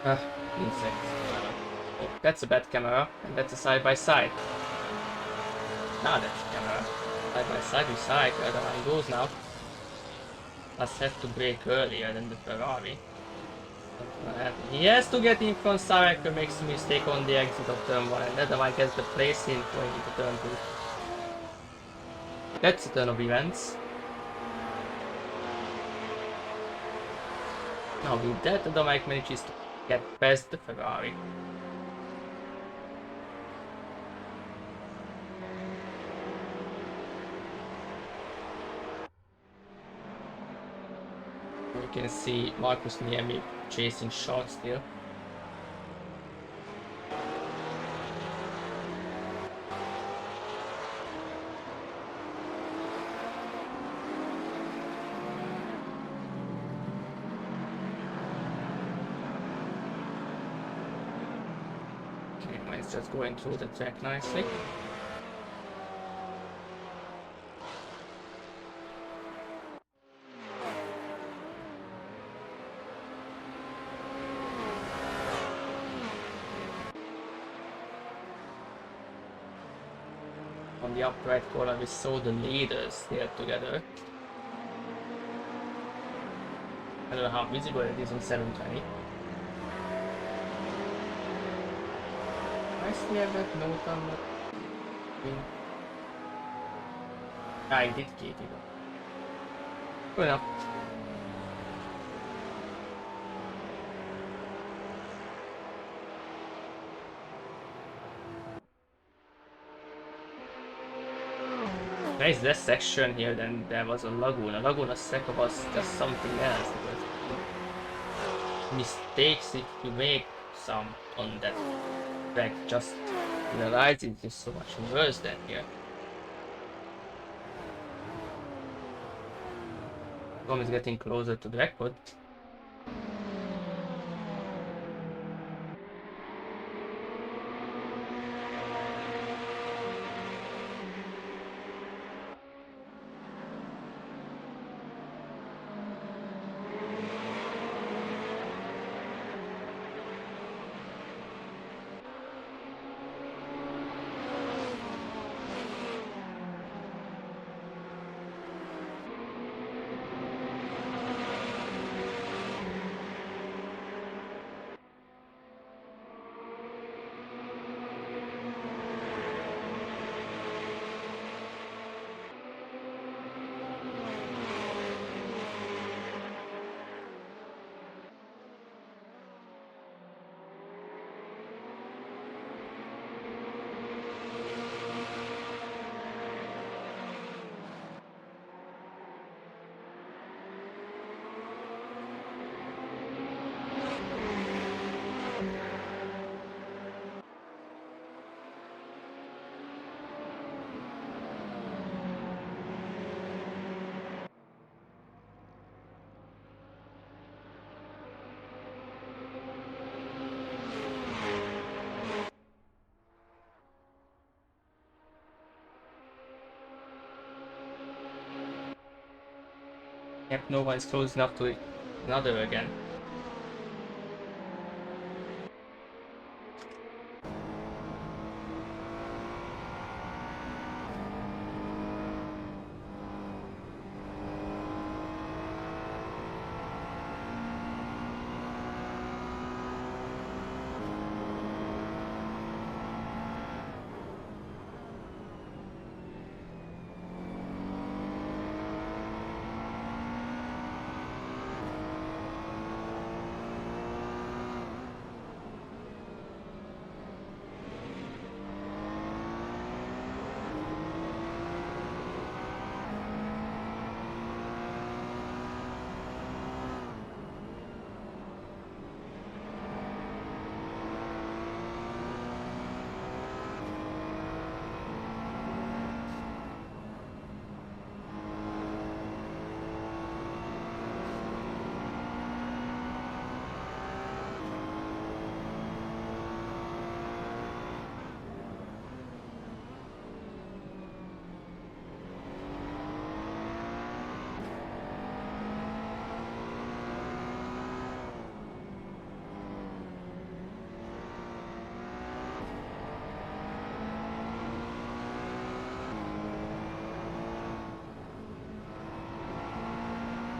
Insects. Oh, that's a bad camera, and that's a side-by-side. Now that's a camera. Side-by-side with side, where the line goes now. Must have to brake earlier than the Ferrari. What's gonna happen? He has to get in front. Sarek makes a mistake on the exit of turn 1, and Nedamai gets the place in going into turn 2. That's a turn of events. Now with that, Nedamai manages to get past the Ferrari. You can see Marcus Niemi chasing short still. Okay, mine's just going through the track nicely. On the upright corner, we saw the leaders there together. I don't know how visible it is on 720. I still have that note on the screen. I did get it. Good enough. There is less section here than there was on Laguna. Laguna second was just something else. But mistakes if you make some on that track just realize it is so much worse than here. Tom is getting closer to the record. Yep, no one is close enough to another again.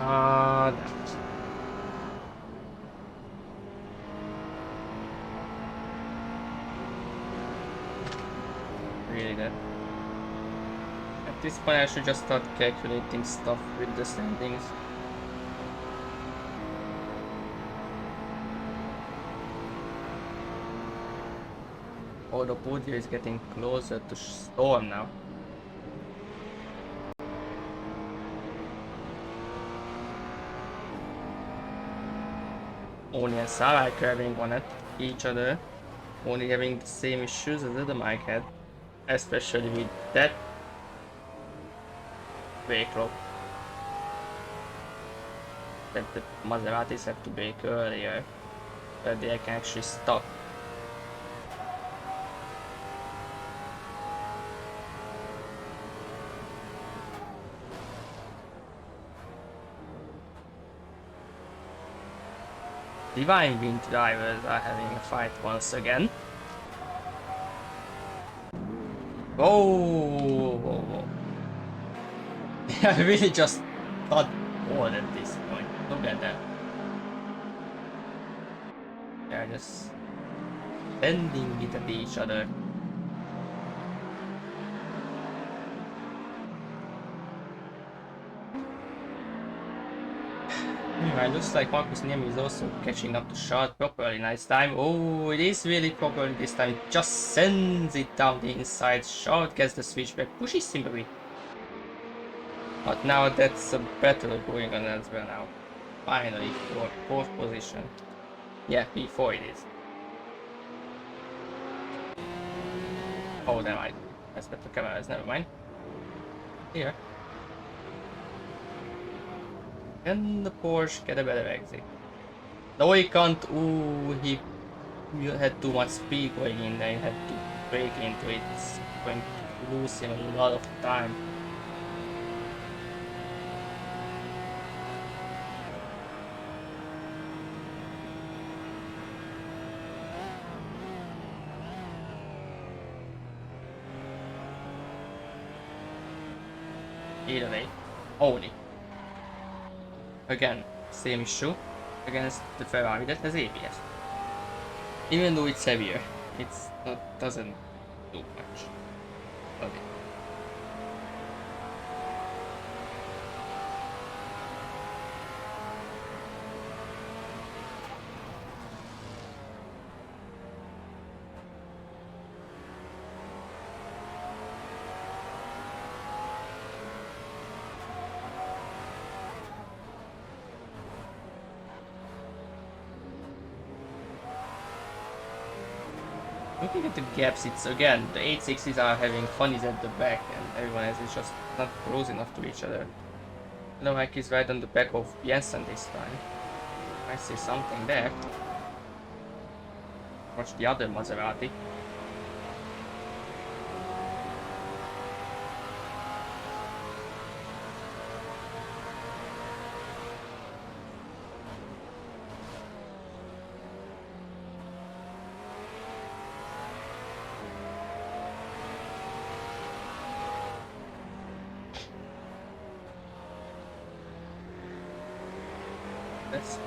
Ah, really that. At this point I should just start calculating stuff with the standings. Oh, the podium is getting closer to storm now. Oni and Sarah having one at each other. Only having the same issues as the mic had. Especially with that vehicle. That the Maseratis have to brake earlier. But they can actually stop. Divine Wind drivers are having a fight once again. Oh! I really just got bored at this point. Look at that. They're just bending it at each other. Meanwhile, looks like Marcus Niemi is also catching up to shot properly. Nice time. Oh, it is really properly this time. It just sends it down the inside. Shot gets the switchback, pushes him a bit. But now that's a battle going on as well now. Finally, for fourth position. Yeah, P4 it is. Oh, never mind. That's better cameras, never mind. Here. Can the Porsche get a better exit? No, he can't. Ooh, he had too much speed going in there. He had to brake into it. It's going to lose him a lot of time. Either way, only. Again, same issue against the Ferrari that has ABS. Even though it's heavier, doesn't do much. Okay. Looking at the gaps, it's again, the 860s are having funnies at the back and everyone else is just not close enough to each other. Novak is right on the back of Jensen this time. I see something there. Watch the other Maserati. That's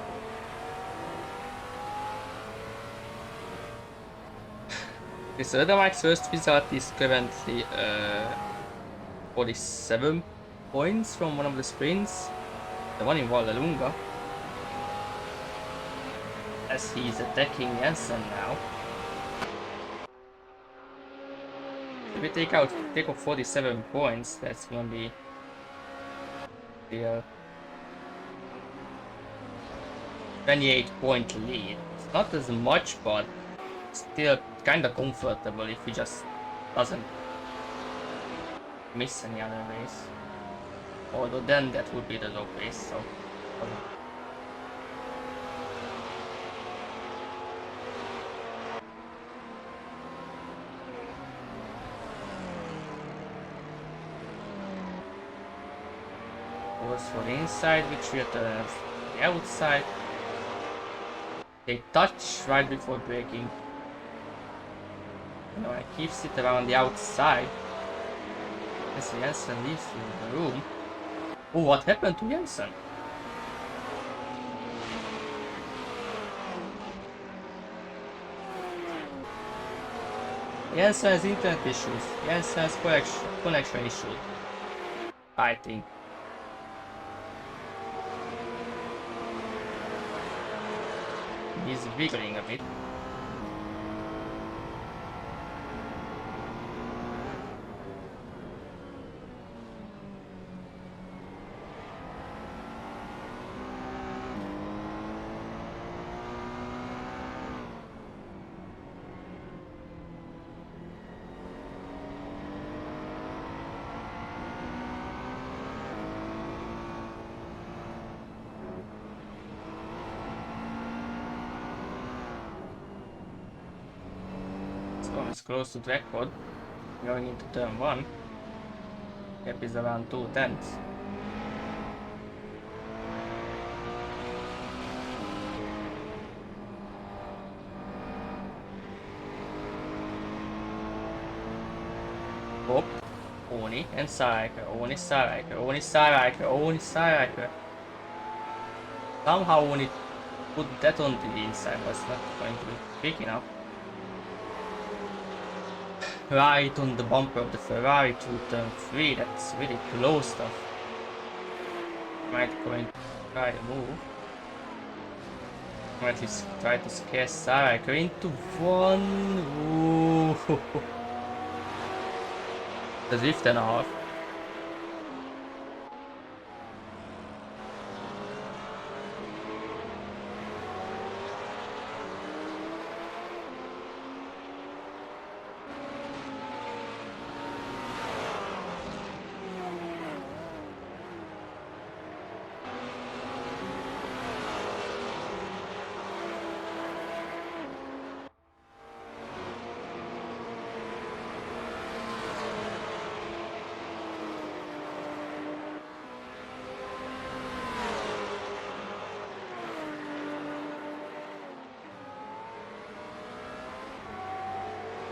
okay, so Mike's first result is currently 47 points from one of the sprints. The one in Vallelunga. As he's attacking Jensen now. If we take off 47 points, that's gonna be the 28-point lead. It's not as much, but still kinda comfortable if he just doesn't miss any other race. Although then that would be the low pace, so. Goes for the inside, which returns the outside. They touch right before braking. You know, it keeps it around the outside. As Jensen leaves the room. Oh, what happened to Jensen? Jensen has internet issues. Jensen has connection issues. I think. He's wiggling a bit. Is close to the record. Going into turn 1. Gap is around 2/10. Hop, Oni and Saraker, Oni Saraker, Oni Saraker, Oni Saraker. Somehow Oni put that on the inside, was not going to be quick enough. Right on the bumper of the Ferrari to turn 3, that's really close stuff. Might going to try to move. Might just try to scare Saraker into 1. Ooh. The drift and a half.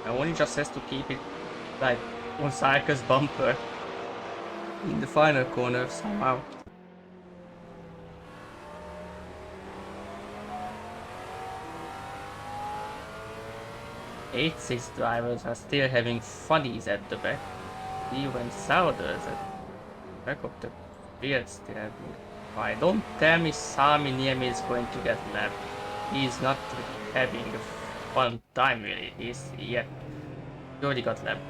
Oni just has to keep it like on Saraker's bumper in the final corner somehow. 8-6 drivers are still having funnies at the back. Even Souders at the back of the field still. Why don't tell me Sami Niemi is going to get lapped. He's not having a fun time really. He already got lapped.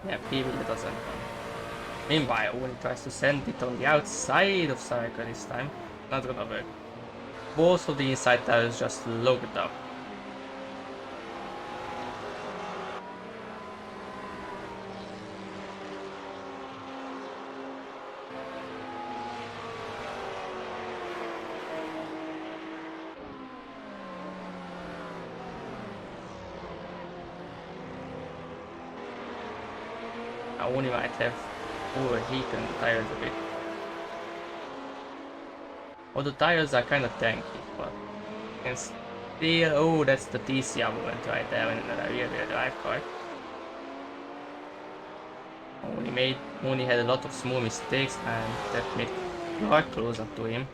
Yeah, he really doesn't. Meanwhile, Oni tries to send it on the outside of Saraker this time. Not gonna work. Both of the inside tires just locked up. Oni might have overheated the tires a bit. Well, the tires are kind of tanky, but can still. Oh, that's the TCR movement right there in the rear drive car. Oni had a lot of small mistakes, and that made car closer to him.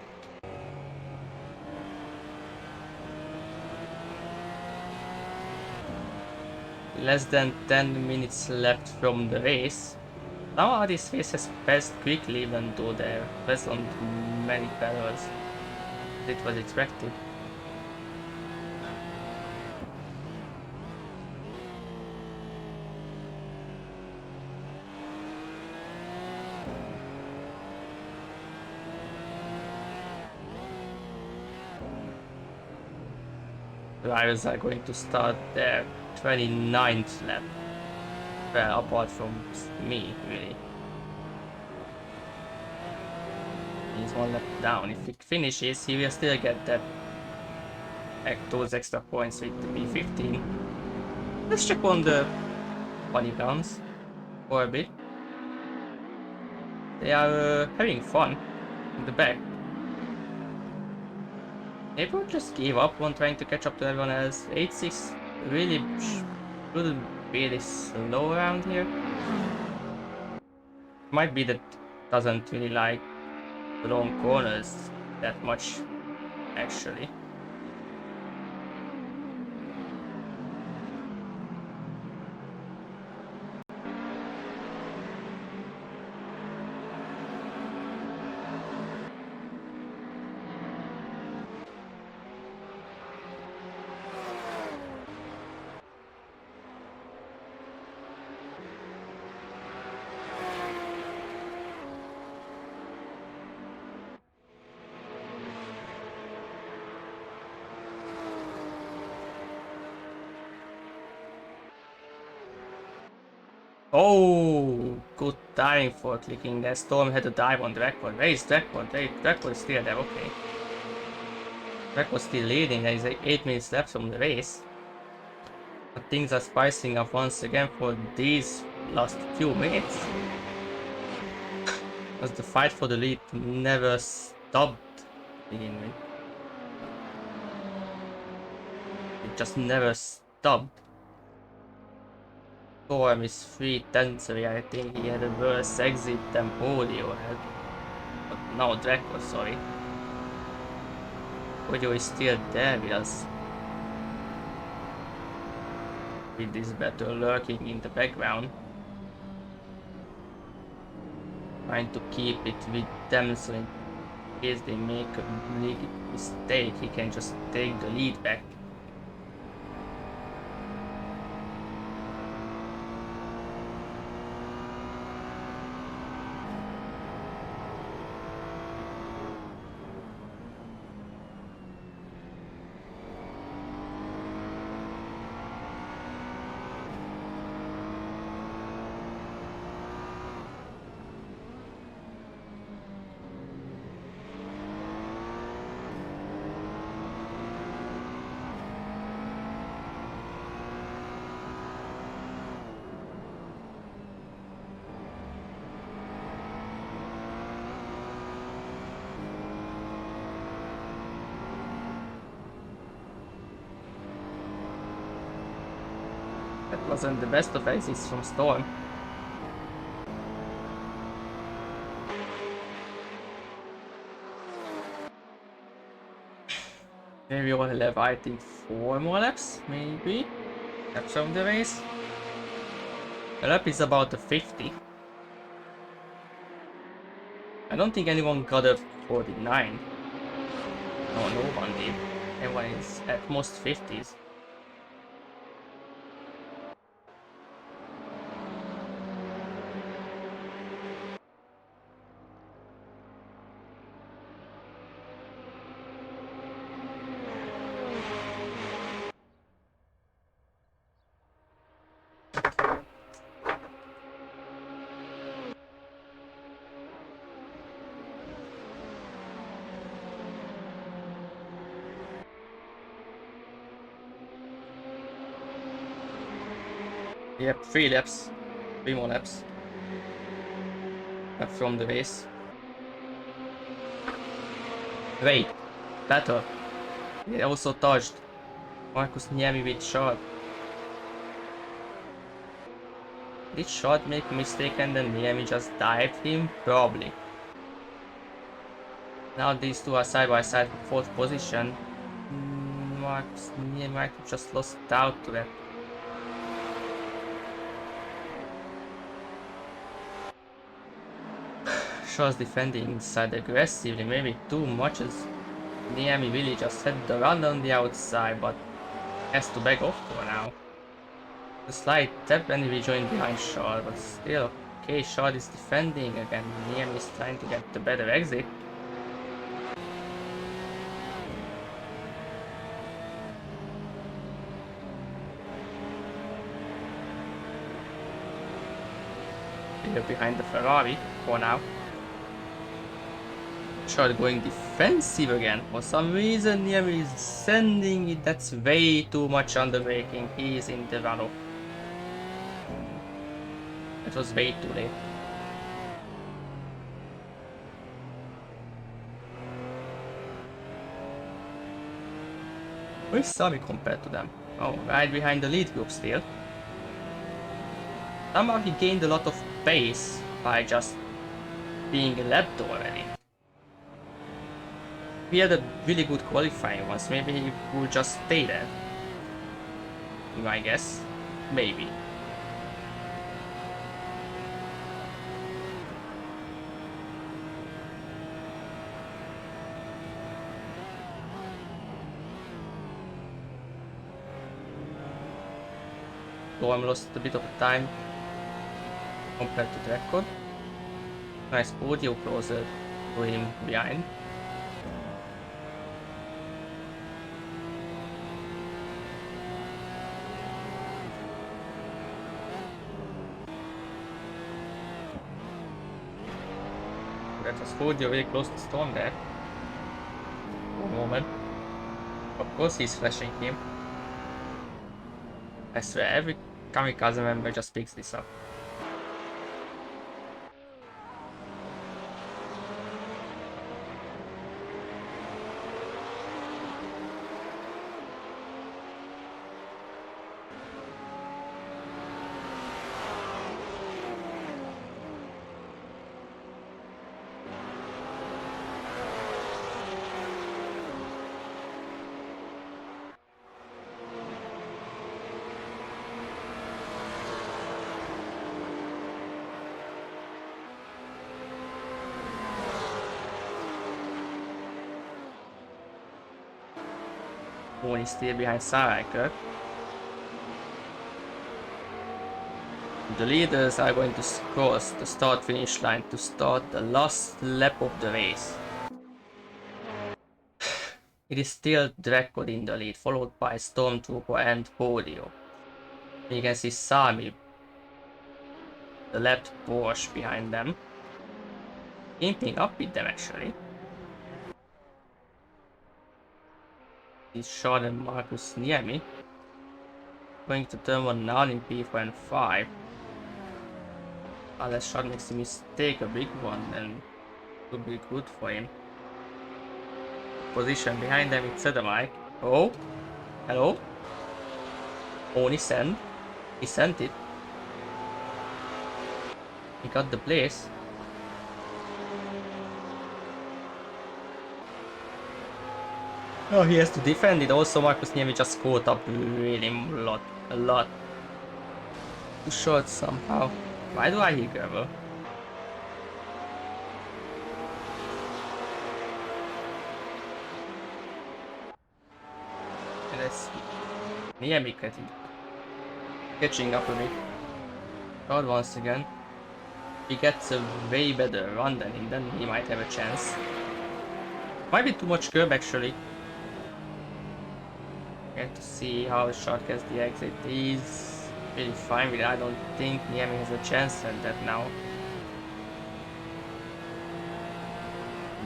Less than 10 minutes left from the race. Somehow this race has passed quickly even though there wasn't many barrels. It was expected. Drivers are going to start their 29th lap. Well, apart from me, really. He's one lap down. If it finishes, he will still get that those extra points with the P15. Let's check on the funny rounds for a bit. They are having fun in the back. Maybe just give up on trying to catch up to everyone else. 8-6 really shouldn't be this slow around here. Might be that doesn't really like the long corners that much, actually. Oh, good timing for clicking that. Storm had to dive on Dracon. Where is Dracon? Dracon is still there, okay. Dracon's still leading, there is like 8 minutes left from the race. But things are spicing up once again for these last few minutes. As the fight for the lead never stopped to begin with. It just never stopped. Storm is 3 tenths away. I think he had a worse exit than Audio had. But no, Draco, sorry. Audio is still there with us. With this battle lurking in the background. Trying to keep it with them so in case they make a big mistake, he can just take the lead back. That wasn't the best of exits from Storm. Maybe we only have, I think, 4 more laps, maybe? Laps of the race. The lap is about the 50. I don't think anyone got a 49. No, no one did. Everyone is at most 50s. Yep, 3 laps. 3 more laps. Left from the race. Wait, better. He also touched Marcus Niemi with shot. Did shot make a mistake and then Niemi just dived him? Probably. Now these two are side by side for 4th position. Marcus Niemi might have just lost out to that. Shaw's defending inside aggressively, maybe too much as Niemi really just had the run on the outside, but has to back off for now. The slight tap and we join behind Shaw, but still, okay, Shaw is defending again. Niemi is trying to get the better exit. Here behind the Ferrari for now. Shaw going defensive again. For some reason, Niemi is sending it. That's way too much under braking. He is in the runoff. It was way too late. Where's Sami compared to them? Oh, right behind the lead group still. Somehow he gained a lot of pace by just being lapped already. He had a really good qualifying once, maybe he would just stay there. I guess. Maybe. So I'm lost a bit of time compared to the record. Nice audio closer to him behind. That was Fodio very close to Storm there. For a moment. Of course he's flashing him. I swear every Kamikaze member just picks this up. One is still behind Saraker. The leaders are going to cross the start-finish line to start the last lap of the race. It is still Draco in the lead, followed by Stormtrooper and Podio. You can see Sami, the left Porsche behind them, keeping up with them actually. Is Sean and Marcus near me. Going to turn 1 now in P4 and 5. Unless Sean makes a mistake, a big one, then it would be good for him. Position behind them, it's the mic. Oh, hello. Only send. He sent it. He got the place. Oh, he has to defend it. Also, Marcus Niemi just caught up really a lot. Too short somehow. Why do I hear gravel? And let's see. Niemi catching up a bit. God, once again. He gets a way better run than him, then he might have a chance. Might be too much curb actually. Get to see how Shark gets the exit. He's really fine with it. I don't think Niemi has a chance at that now.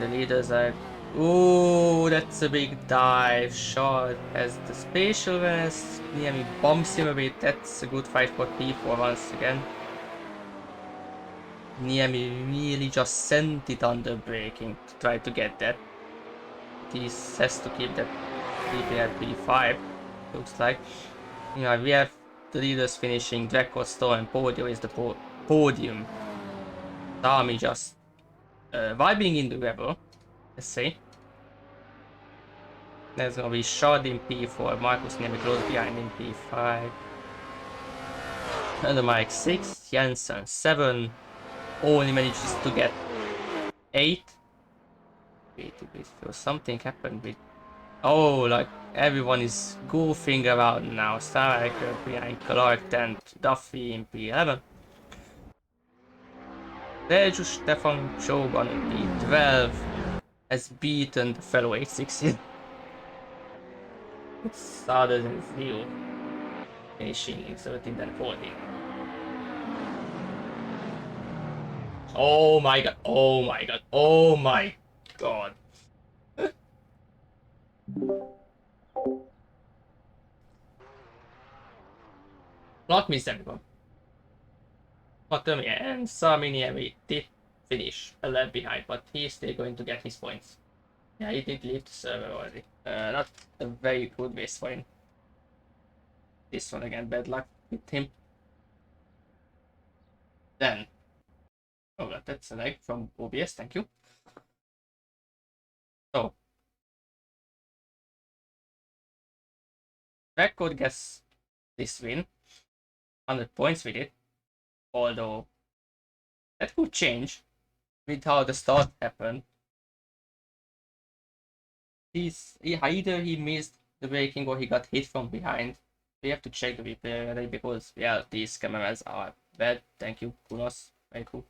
The leaders are... Ooh, that's a big dive. Shark has the spatial awareness. Niemi bumps him a bit. That's a good fight for P4 once again. Niemi really just sent it under braking to try to get that. He has to keep that PP at P5, looks like. Yeah, we have the leaders finishing. Draco, Storm, and Podio is the podium. Sami just vibing in the rebel. Let's see. There's gonna be Shard in P4, Marcus Niemi close behind in P5. And the Mike 6, Jensen 7. Only manages to get 8. Wait, something happened with... Oh, like everyone is goofing around now. Striker behind Clark and Duffy in P11. Sergio Stefan Choban in P12 has beaten the fellow A16. It's harder than Zero, finishing in 17th and 14th. Oh my god, oh my god, oh my god. Not miss everyone. But and Sami Niemi did finish a lap behind, but he's still going to get his points. Yeah, he did leave the server already. Not a very good race for him. This one again, bad luck with him. Then, oh, that's an egg from OBS, thank you. So, record gets this win, 100 points with it, although that could change with how the start happened. Either he missed the braking or he got hit from behind. We have to check the replay already because, yeah, these cameras are bad. Thank you, Kunos. Very cool.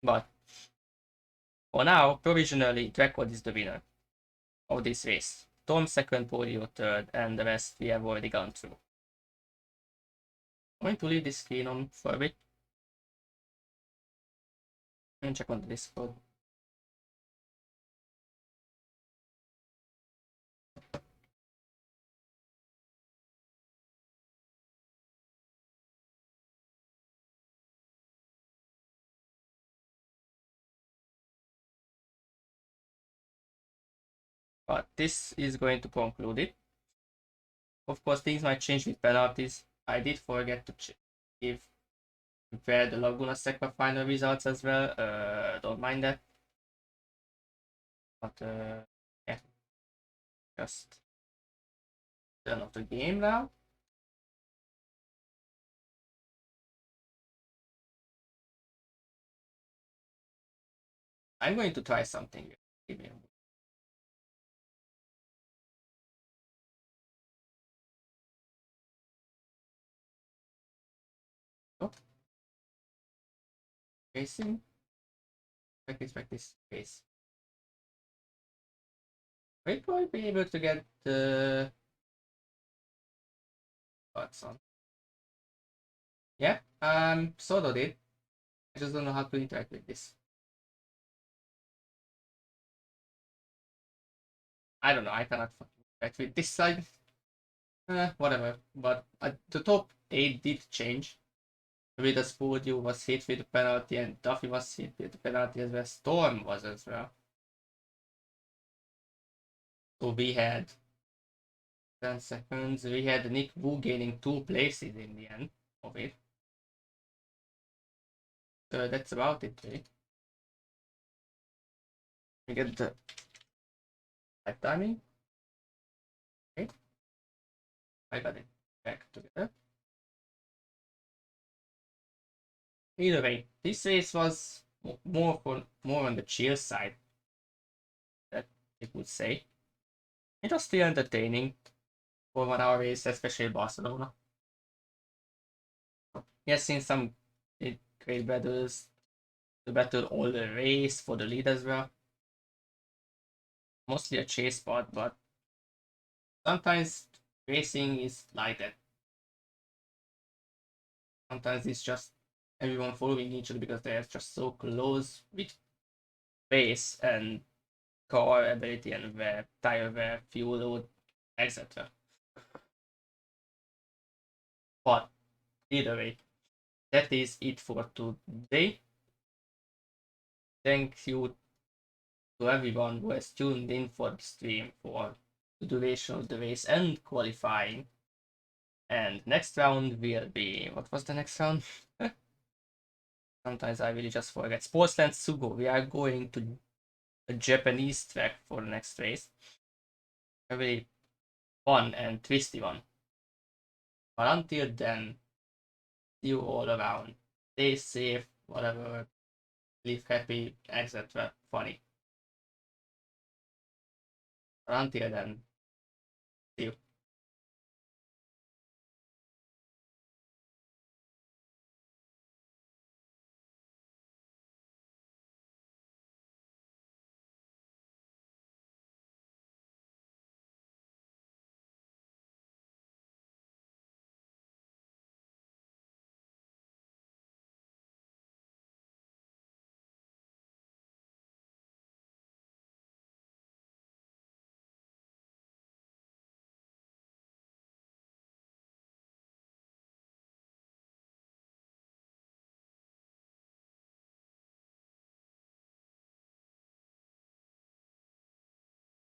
But for now, provisionally, Record is the winner of this race. Tom second, Polio third, and the rest we have already gone through. I'm going to leave this screen on for a bit. Let me check on the Discord. But this is going to conclude it. Of course, things might change with penalties. I did forget to give compare the Laguna Seca final results as well. Don't mind that. But yeah, just turn off the game now. I'm going to try something. Give me a oh, facing. Expect this case. We'll probably be able to get the thoughts on. Yeah, sort of did. I just don't know how to interact with this. I don't know. I cannot interact with this side. Whatever. But the top 8 did change. With Spodio was hit with the penalty and Duffy was hit with the penalty as well. Storm was as well. So we had 10 seconds. We had Nick Wu gaining 2 places in the end of it. So that's about it, really. We get the right timing. Okay. I got it back together. Either way, this race was more on the chill side, that you could say. It was still entertaining for 1 hour race, especially Barcelona. Yes, seen some great battles, to battle all the race for the lead as well. Mostly a chase spot, but sometimes racing is like that. Sometimes it's just everyone following each other because they're just so close with pace and car ability and wear, tire wear, fuel load, etc. But either way, that is it for today. Thank you to everyone who has tuned in for the stream for the duration of the race and qualifying. And next round will be, what was the next round? Sometimes I really just forget. Sportsland Sugo. We are going to a Japanese track for the next race. A really fun and twisty one. But until then, see you all around. Stay safe, whatever. Live happy, etc. Funny. But until then, see you.